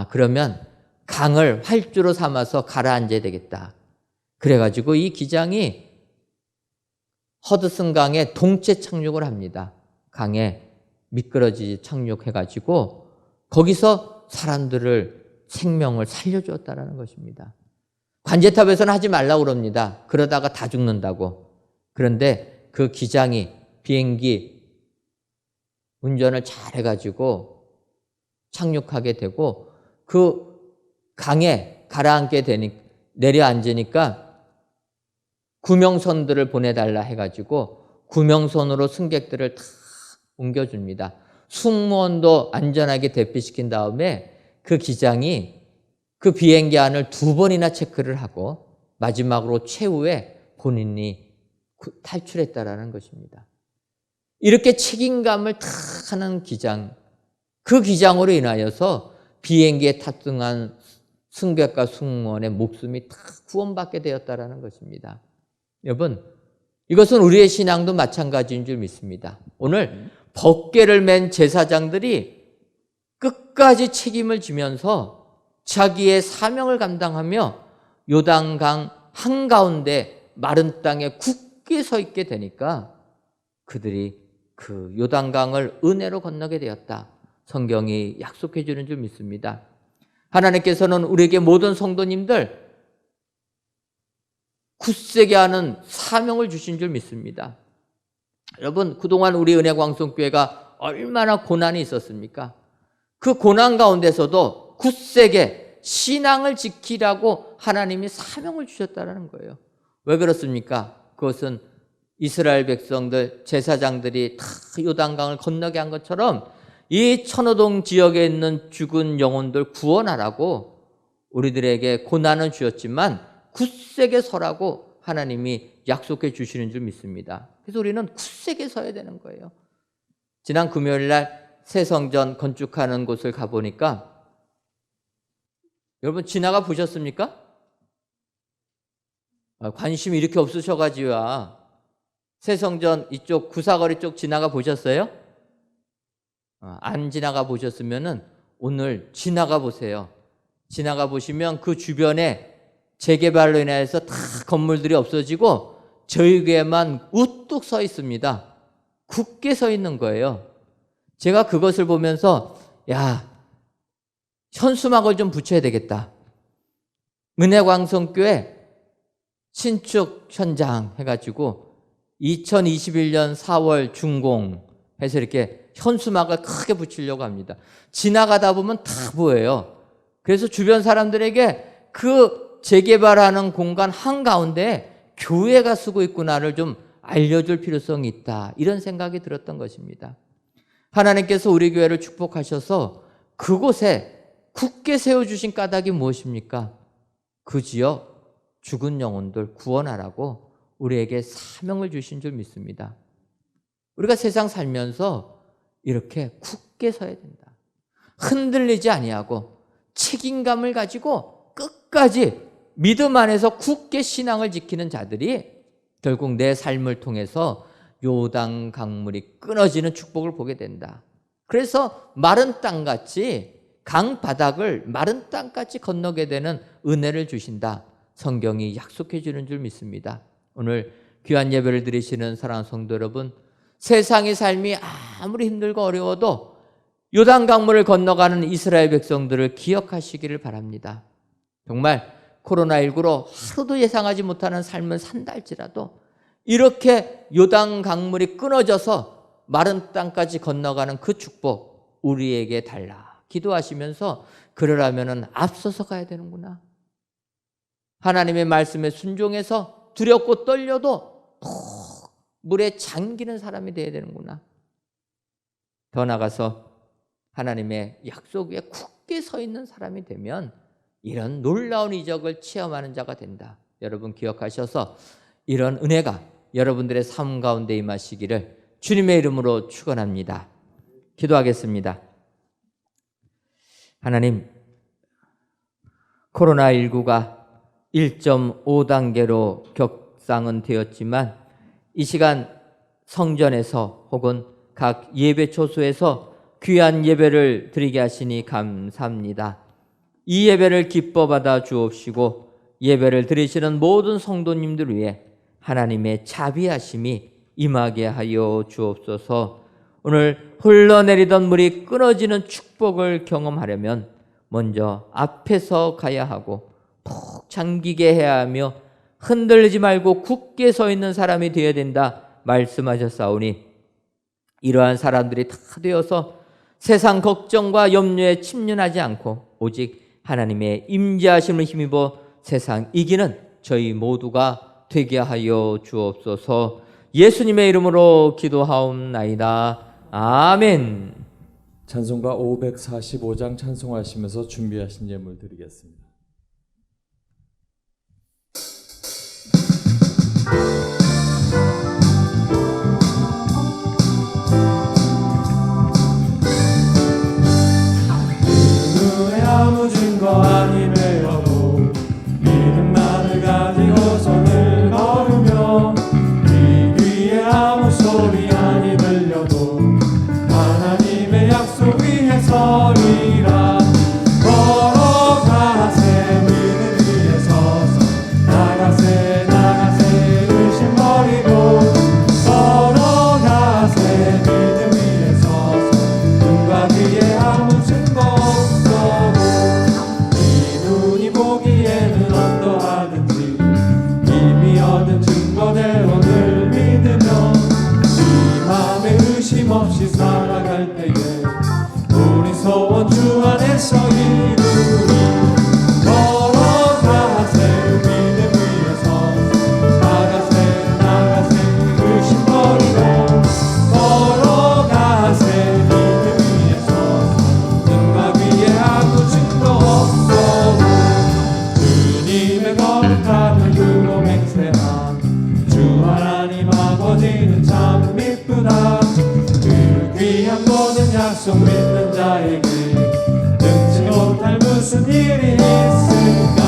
그러면 강을 활주로 삼아서 가라앉아야 되겠다. 그래가지고 이 기장이 허드슨 강에 동체 착륙을 합니다. 강에 미끄러지 착륙해가지고 거기서 사람들을 생명을 살려주었다는 것입니다. 관제탑에서는 하지 말라고 그럽니다. 그러다가 다 죽는다고. 그런데 그 기장이 비행기 운전을 잘 해가지고 착륙하게 되고 그 강에 가라앉게 내려앉으니까 구명선들을 보내달라 해가지고 구명선으로 승객들을 다 옮겨줍니다. 승무원도 안전하게 대피시킨 다음에 그 기장이 그 비행기 안을 2번이나 체크를 하고 마지막으로 최후에 본인이 탈출했다라는 것입니다. 이렇게 책임감을 다 하는 기장, 그 기장으로 인하여서 비행기에 탑승한 승객과 승무원의 목숨이 다 구원받게 되었다라는 것입니다. 여러분, 이것은 우리의 신앙도 마찬가지인 줄 믿습니다. 오늘 법궤를 맨 제사장들이 끝까지 책임을 지면서 자기의 사명을 감당하며 요단강 한가운데 마른 땅에 굳게 서 있게 되니까 그들이 그 요단강을 은혜로 건너게 되었다. 성경이 약속해 주는 줄 믿습니다. 하나님께서는 우리에게 모든 성도님들 굳세게 하는 사명을 주신 줄 믿습니다. 여러분, 그동안 우리 은혜광성교회가 얼마나 고난이 있었습니까? 그 고난 가운데서도 굳세게 신앙을 지키라고 하나님이 사명을 주셨다는 거예요. 왜 그렇습니까? 그것은 이스라엘 백성들, 제사장들이 다 요단강을 건너게 한 것처럼 이 천호동 지역에 있는 죽은 영혼들 구원하라고 우리들에게 고난을 주었지만 굳세게 서라고 하나님이 약속해 주시는 줄 믿습니다. 그래서 우리는 굳세게 서야 되는 거예요. 지난 금요일 날 새성전 건축하는 곳을 가보니까 여러분 지나가 보셨습니까? 관심이 이렇게 없으셔가지고야 새성전 이쪽 구사거리 쪽 지나가 보셨어요? 안 지나가 보셨으면은 오늘 지나가 보세요. 지나가 보시면 그 주변에 재개발로 인해서 다 건물들이 없어지고 저희 교회만 우뚝 서 있습니다. 굳게 서 있는 거예요. 제가 그것을 보면서 야, 현수막을 좀 붙여야 되겠다. 은혜광성교회 신축 현장 해가지고 2021년 4월 준공해서 이렇게 현수막을 크게 붙이려고 합니다. 지나가다 보면 다 보여요. 그래서 주변 사람들에게 그 재개발하는 공간 한가운데 교회가 쓰고 있구나를 좀 알려줄 필요성이 있다. 이런 생각이 들었던 것입니다. 하나님께서 우리 교회를 축복하셔서 그곳에 굳게 세워주신 까닭이 무엇입니까? 그 지역 죽은 영혼들 구원하라고 우리에게 사명을 주신 줄 믿습니다. 우리가 세상 살면서 이렇게 굳게 서야 된다. 흔들리지 아니하고 책임감을 가지고 끝까지 믿음 안에서 굳게 신앙을 지키는 자들이 결국 내 삶을 통해서 요단 강물이 끊어지는 축복을 보게 된다. 그래서 마른 땅같이 강 바닥을 마른 땅같이 건너게 되는 은혜를 주신다. 성경이 약속해 주는 줄 믿습니다. 오늘 귀한 예배를 드리시는 사랑하는 성도 여러분, 세상의 삶이 아무리 힘들고 어려워도 요단 강물을 건너가는 이스라엘 백성들을 기억하시기를 바랍니다. 정말 코로나19로 하루도 예상하지 못하는 삶을 산다 할지라도 이렇게 요단 강물이 끊어져서 마른 땅까지 건너가는 그 축복 우리에게 달라 기도하시면서 그러려면 앞서서 가야 되는구나. 하나님의 말씀에 순종해서 두렵고 떨려도 물에 잠기는 사람이 되어야 되는구나. 더 나아가서 하나님의 약속 위에 굳게 서 있는 사람이 되면 이런 놀라운 이적을 체험하는 자가 된다. 여러분 기억하셔서 이런 은혜가 여러분들의 삶 가운데 임하시기를 주님의 이름으로 축원합니다. 기도하겠습니다. 하나님, 코로나19가 1.5단계로 격상은 되었지만 이 시간 성전에서 혹은 각 예배 초소에서 귀한 예배를 드리게 하시니 감사합니다. 이 예배를 기뻐 받아 주옵시고 예배를 드리시는 모든 성도님들 위해 하나님의 자비하심이 임하게 하여 주옵소서. 오늘 흘러내리던 물이 끊어지는 축복을 경험하려면 먼저 앞에서 가야 하고 푹 잠기게 해야 하며 흔들리지 말고 굳게 서 있는 사람이 되어야 된다 말씀하셨사오니 이러한 사람들이 다 되어서 세상 걱정과 염려에 침륜하지 않고 오직 하나님의 임재하심을 힘입어 세상 이기는 저희 모두가 되게 하여 주옵소서. 예수님의 이름으로 기도하옵나이다. 아멘. 찬송가 545장 찬송하시면서 준비하신 예물 드리겠습니다. 눈에 아무 증거 아니매여도 믿음만을 가지고 손을 걸으며 귀 귀에 아무 소리 아니 들려도 하나님의 약속 위에 서리라. 걸어가세 믿음 위에 서서 나가세 나가세 의심 버리고 걸어가세 믿음 위에 서서 눈과 귀에 아무 증거 없어도 이 눈이 보기에는 어떠하든지 이미 얻은 증거대로 늘 믿으며 이 맘에 의심 없이 살아갈 때에 우리 소원 주 안에서 이루리. 걸어가세 믿음 위에서 나가세 나가세 의심 버리고 걸어가세 믿음 위에서 눈과 귀에 아무 증거 없어도 주님의 거룩함을 두고 맹세한 주 하나님 아버지는 위한 모든 약속 믿는 자에게 능치 못할 무슨 일이 있을까.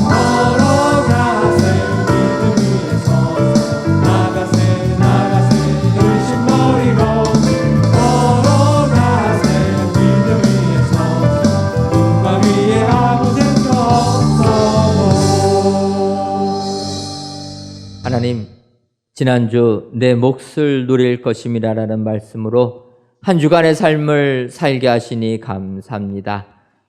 걸어가세 믿음 위에 서서 나가세 나가세 의심 버리고 걸어가세 믿음 위에 서서 눈과 위에 아무 증거 없어도. 하나님, 지난주 내 몫을 누릴 것임이라라는 말씀으로 한 주간의 삶을 살게 하시니 감사합니다.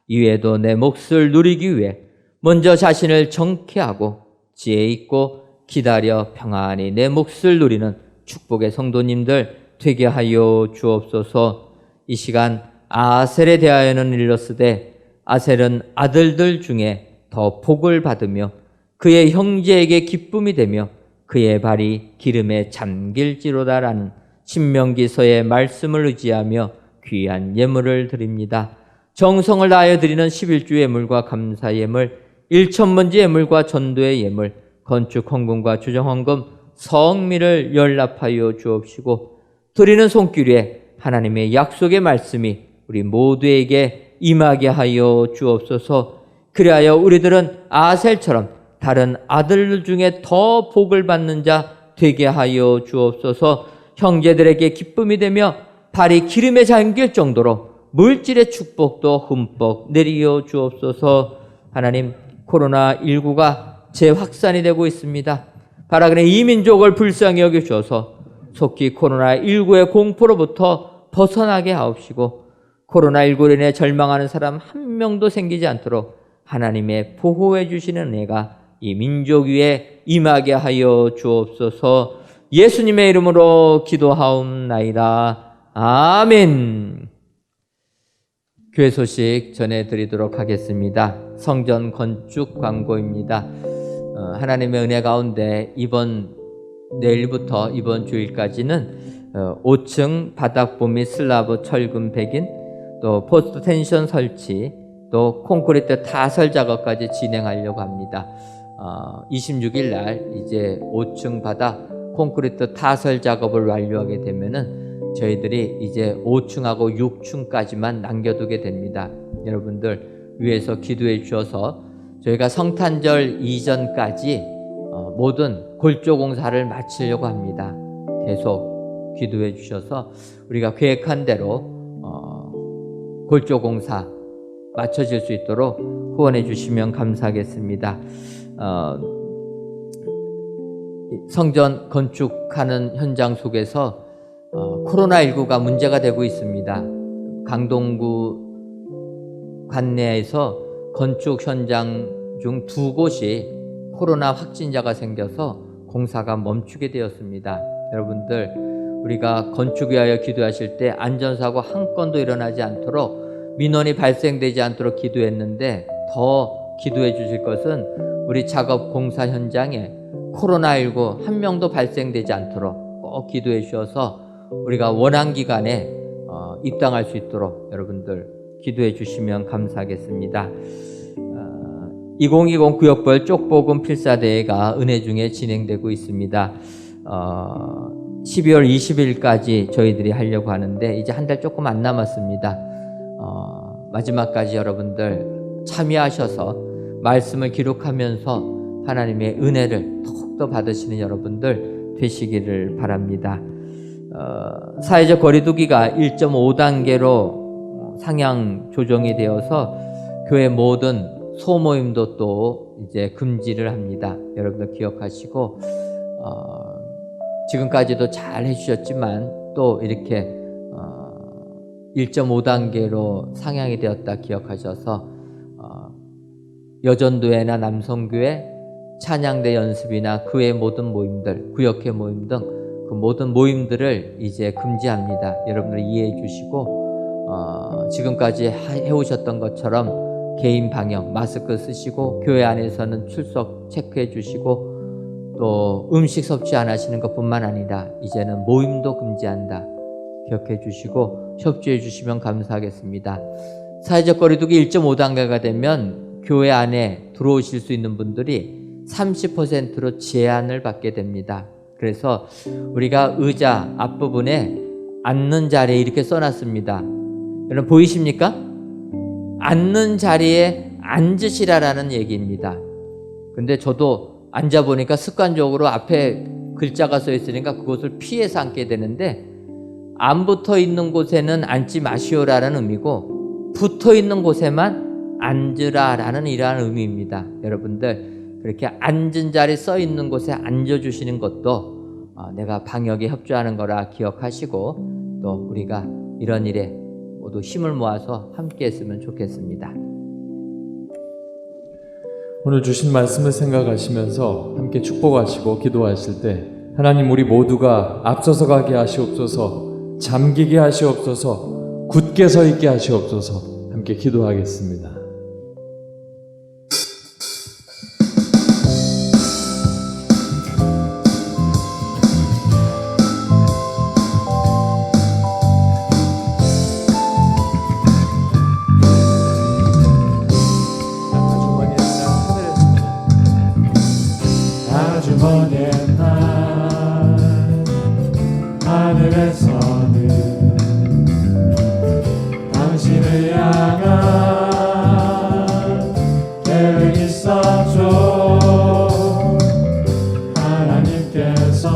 이외에도 내 몫을 누리기 위해 먼저 자신을 정케하고 지혜 있고 기다려 평안히 내 몫을 누리는 축복의 성도님들 되게 하여 주옵소서. 이 시간 아셀에 대하여는 일렀으되 아셀은 아들들 중에 더 복을 받으며 그의 형제에게 기쁨이 되며 그의 발이 기름에 잠길지로다라는 신명기서의 말씀을 의지하며 귀한 예물을 드립니다. 정성을 다하여 드리는 11주 예물과 감사 예물, 1천번째 예물과 전도의 예물, 건축 헌금과 주정 헌금, 성미를 연락하여 주옵시고 드리는 손길에 하나님의 약속의 말씀이 우리 모두에게 임하게 하여 주옵소서. 그리하여 우리들은 아셀처럼 다른 아들들 중에 더 복을 받는 자 되게 하여 주옵소서. 형제들에게 기쁨이 되며 발이 기름에 잠길 정도로 물질의 축복도 흠뻑 내리어 주옵소서. 하나님, 코로나19가 재확산이 되고 있습니다. 바라그네 이 민족을 불쌍히 여겨주셔서 속히 코로나19의 공포로부터 벗어나게 하옵시고 코로나19로 인해 절망하는 사람 한 명도 생기지 않도록 하나님의 보호해 주시는 은혜가 이 민족 위에 임하게 하여 주옵소서. 예수님의 이름으로 기도하옵나이다. 아멘. 교회 소식 전해드리도록 하겠습니다. 성전 건축 광고입니다. 하나님의 은혜 가운데 내일부터 이번 주일까지는 5층 바닥보 및 슬라브 철근 백인, 또 포스트 텐션 설치, 또 콘크리트 타설 작업까지 진행하려고 합니다. 26일 날 이제 5층 바닥 콘크리트 타설 작업을 완료하게 되면은 저희들이 이제 5층하고 6층까지만 남겨두게 됩니다. 여러분들 위해서 기도해 주셔서 저희가 성탄절 이전까지 모든 골조 공사를 마치려고 합니다. 계속 기도해 주셔서 우리가 계획한 대로 골조 공사 마쳐질 수 있도록 후원해 주시면 감사하겠습니다. 성전 건축하는 현장 속에서 코로나19가 문제가 되고 있습니다. 강동구 관내에서 건축 현장 중 2곳이 코로나 확진자가 생겨서 공사가 멈추게 되었습니다. 여러분들, 우리가 건축 위하여 기도하실 때 안전사고 한 건도 일어나지 않도록, 민원이 발생되지 않도록 기도했는데 더 기도해 주실 것은 우리 작업 공사 현장에 코로나19 한 명도 발생되지 않도록 꼭 기도해 주셔서 우리가 원한 기간에 입당할 수 있도록 여러분들 기도해 주시면 감사하겠습니다. 2020 구역별 쪽복음 필사대회가 은혜 중에 진행되고 있습니다. 12월 20일까지 저희들이 하려고 하는데 이제 한 달 조금 안 남았습니다. 마지막까지 여러분들 참여하셔서 말씀을 기록하면서 하나님의 은혜를 더욱더 받으시는 여러분들 되시기를 바랍니다. 사회적 거리두기가 1.5단계로 상향 조정이 되어서 교회 모든 소모임도 또 이제 금지를 합니다. 여러분들 기억하시고 지금까지도 잘 해주셨지만 또 이렇게 1.5단계로 상향이 되었다 기억하셔서 여전도회나 남성교회, 찬양대 연습이나 그 외 모든 모임들, 구역회 모임 등 그 모든 모임들을 이제 금지합니다. 여러분들 이해해 주시고 지금까지 해오셨던 것처럼 개인 방역, 마스크 쓰시고 교회 안에서는 출석 체크해 주시고 또 음식 섭취 안 하시는 것뿐만 아니라 이제는 모임도 금지한다. 기억해 주시고 협조해 주시면 감사하겠습니다. 사회적 거리두기 1.5단계가 되면 교회 안에 들어오실 수 있는 분들이 30%로 제한을 받게 됩니다. 그래서 우리가 의자 앞부분에 앉는 자리에 이렇게 써놨습니다. 여러분 보이십니까? 앉는 자리에 앉으시라라는 얘기입니다. 근데 저도 앉아보니까 습관적으로 앞에 글자가 써 있으니까 그것을 피해서 앉게 되는데, 안 붙어 있는 곳에는 앉지 마시오라는 의미고 붙어 있는 곳에만 앉으라라는 이러한 의미입니다. 여러분들 그렇게 앉은 자리 써 있는 곳에 앉아주시는 것도 내가 방역에 협조하는 거라 기억하시고, 또 우리가 이런 일에 모두 힘을 모아서 함께 했으면 좋겠습니다. 오늘 주신 말씀을 생각하시면서 함께 축복하시고 기도하실 때, 하나님 우리 모두가 앞서서 가게 하시옵소서, 잠기게 하시옵소서, 굳게 서 있게 하시옵소서. 함께 기도하겠습니다. 아주 먼 옛날 하늘에서는 당신을 향한 계획이 있었죠. 하나님께서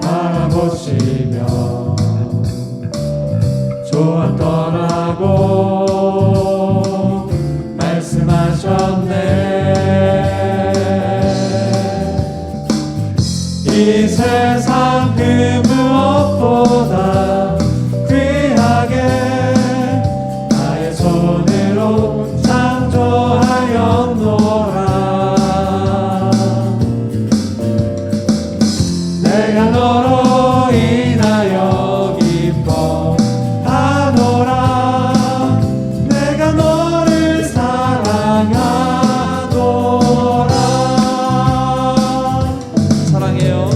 바라보시며 좋았더라고 말씀하셨네. 이 세상 그 무엇보다 귀하게 나의 손으로 창조하였노라. 내가 너로 인하여 기뻐하노라. 내가 너를 사랑하노라. 사랑해요.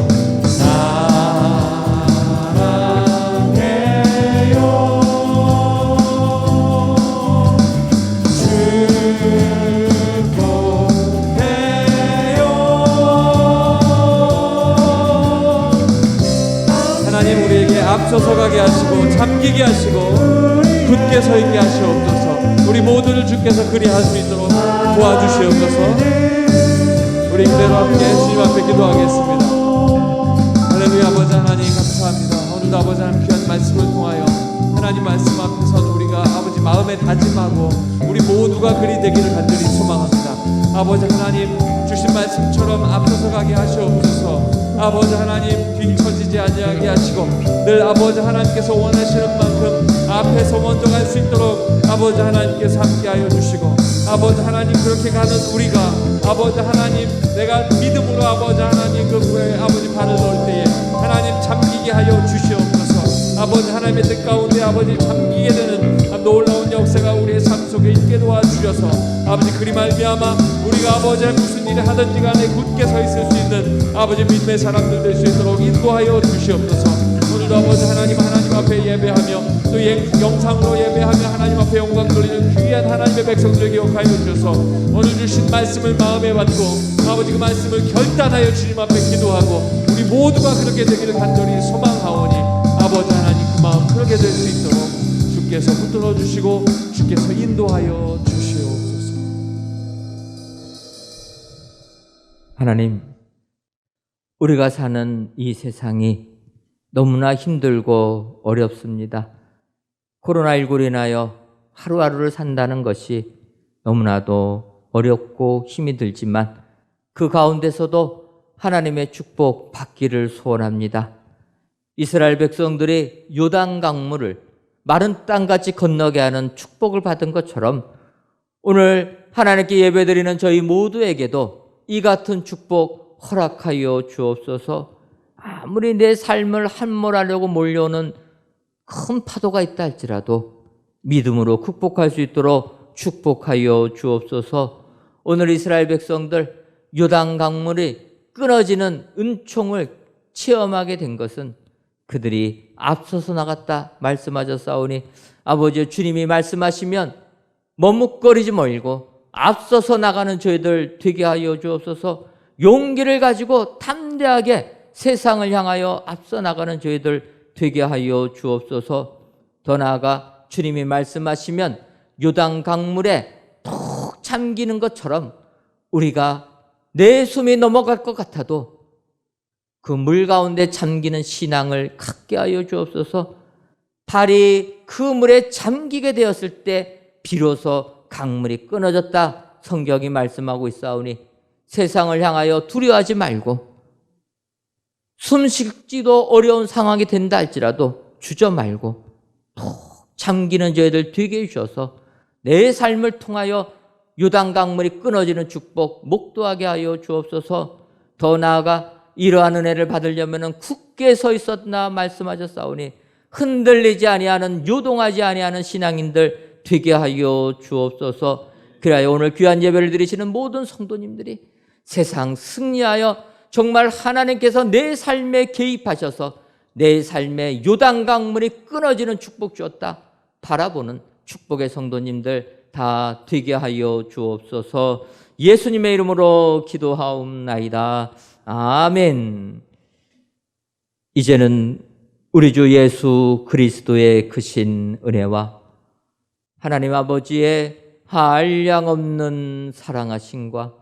하나님 우리에게 앞서서 가게 하시고 잠기게 하시고 굳게 서 있게 하시옵소서. 우리 모두를 주께서 그리할 수 있도록 도와주시옵소서. 우리 그대로 함께 주님 앞에 기도하겠습니다. 할렐루야. 아버지 하나님 감사합니다. 오늘도 아버지 하나님 귀한 말씀을 통하여 하나님 말씀 앞에서 우리가 아버지 마음에 다짐하고 우리 모두가 그리 되기를 간절히 소망합니다. 아버지 하나님 주신 말씀처럼 앞서서 가게 하시옵소서. 아버지 하나님 뒤처지지 아니하게 하시고 늘 아버지 하나님께서 원하시는 만큼 앞에서 먼저 갈 수 있도록 아버지 하나님께서 함께하여 주시고, 아버지 하나님 그렇게 가는 우리가 아버지 하나님 내가 믿음으로 아버지 하나님 그 구에 아버지 발을 넣을 때에 하나님 잠기게 하여 주시옵소서. 아버지 하나님의 뜻 가운데 아버지 잠기게 되는 놀라운 역사가 우리의 삶 속에 있게 도와주셔서 아버지 그리 말미암아 우리가 아버지 무슨 일을 하든지 간에 굳게 서 있을 수 있는 아버지 믿음의 사람들 될 수 있도록 인도하여 주시옵소서. 오늘도 아버지 하나님 앞에 예배하며 또 영상으로 예배하며 하나님 앞에 영광 돌리는 귀한 하나님의 백성들을 기억하여 주셔서 오늘 주신 말씀을 마음에 받고 아버지 그 말씀을 결단하여 주님 앞에 기도하고 우리 모두가 그렇게 되기를 간절히 소망하오니 아버지 하나님 그 마음 그렇게 될 수 있도록 주께서 붙들어 주시고 주께서 인도하여 주시옵소서. 하나님, 우리가 사는 이 세상이 너무나 힘들고 어렵습니다. 코로나19로 인하여 하루하루를 산다는 것이 너무나도 어렵고 힘이 들지만 그 가운데서도 하나님의 축복 받기를 소원합니다. 이스라엘 백성들이 요단 강물을 마른 땅같이 건너게 하는 축복을 받은 것처럼 오늘 하나님께 예배드리는 저희 모두에게도 이 같은 축복 허락하여 주옵소서. 아무리 내 삶을 함몰하려고 몰려오는 큰 파도가 있다 할지라도 믿음으로 극복할 수 있도록 축복하여 주옵소서. 오늘 이스라엘 백성들 요단 강물이 끊어지는 은총을 체험하게 된 것은 그들이 앞서서 나갔다 말씀하셨사오니 아버지 주님이 말씀하시면 머뭇거리지 말고 앞서서 나가는 저희들 되게 하여 주옵소서. 용기를 가지고 담대하게 세상을 향하여 앞서 나가는 저희들 되게 하여 주옵소서. 더 나아가 주님이 말씀하시면 요단 강물에 푹 잠기는 것처럼 우리가 내 숨이 넘어갈 것 같아도 그 물 가운데 잠기는 신앙을 갖게 하여 주옵소서. 발이 그 물에 잠기게 되었을 때 비로소 강물이 끊어졌다 성경이 말씀하고 있사오니 세상을 향하여 두려워하지 말고 숨 쉬기도 어려운 상황이 된다 할지라도 주저 말고 푹 잠기는 저희들 되게 해주셔서 내 삶을 통하여 요단 강물이 끊어지는 축복 목도하게 하여 주옵소서. 더 나아가 이러한 은혜를 받으려면 굳게 서 있었나 말씀하셨사오니 흔들리지 아니하는 요동하지 아니하는 신앙인들 되게 하여 주옵소서. 그래야 오늘 귀한 예배를 드리시는 모든 성도님들이 세상 승리하여 정말 하나님께서 내 삶에 개입하셔서 내 삶에 요단 강물이 끊어지는 축복 주었다 바라보는 축복의 성도님들 다 되게 하여 주옵소서. 예수님의 이름으로 기도하옵나이다. 아멘. 이제는 우리 주 예수 그리스도의 크신 은혜와 하나님 아버지의 한량없는 사랑하심과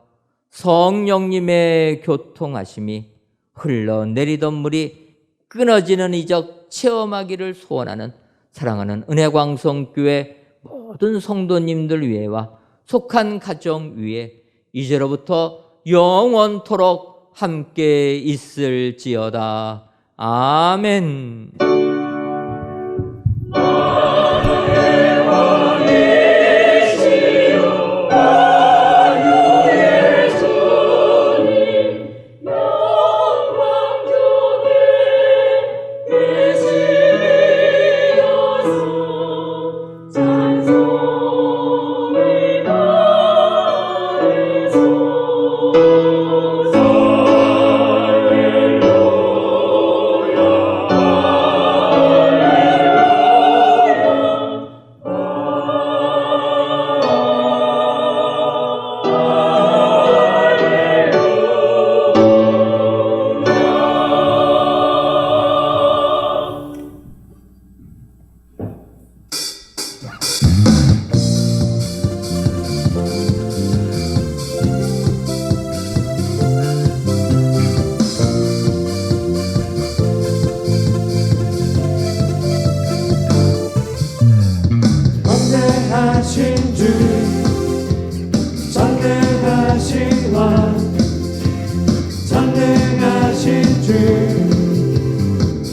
성령님의 교통하심이 흘러내리던 물이 끊어지는 이적 체험하기를 소원하는 사랑하는 은혜광성교회 모든 성도님들 위에와 속한 가정 위에 이제로부터 영원토록 함께 있을지어다. 아멘.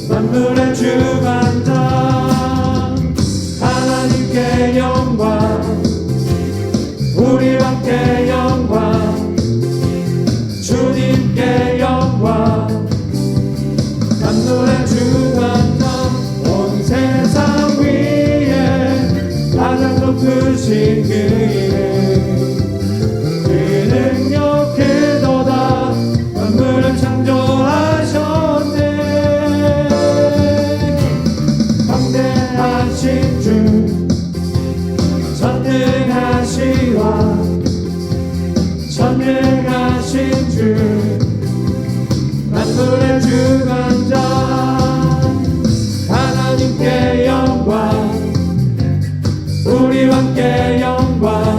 만물의 주관자 하나님께 영광 우리 왕께 영광 주님께 영광 만물의 주관자 온 세상 위에 가장 높으신 그 이름 그 능력 그도다 만물을 창조하셨네 광대하신 주 전능하시와 전능하신 주 만물의 주관자 하나님께 영광 우리 왕께 영광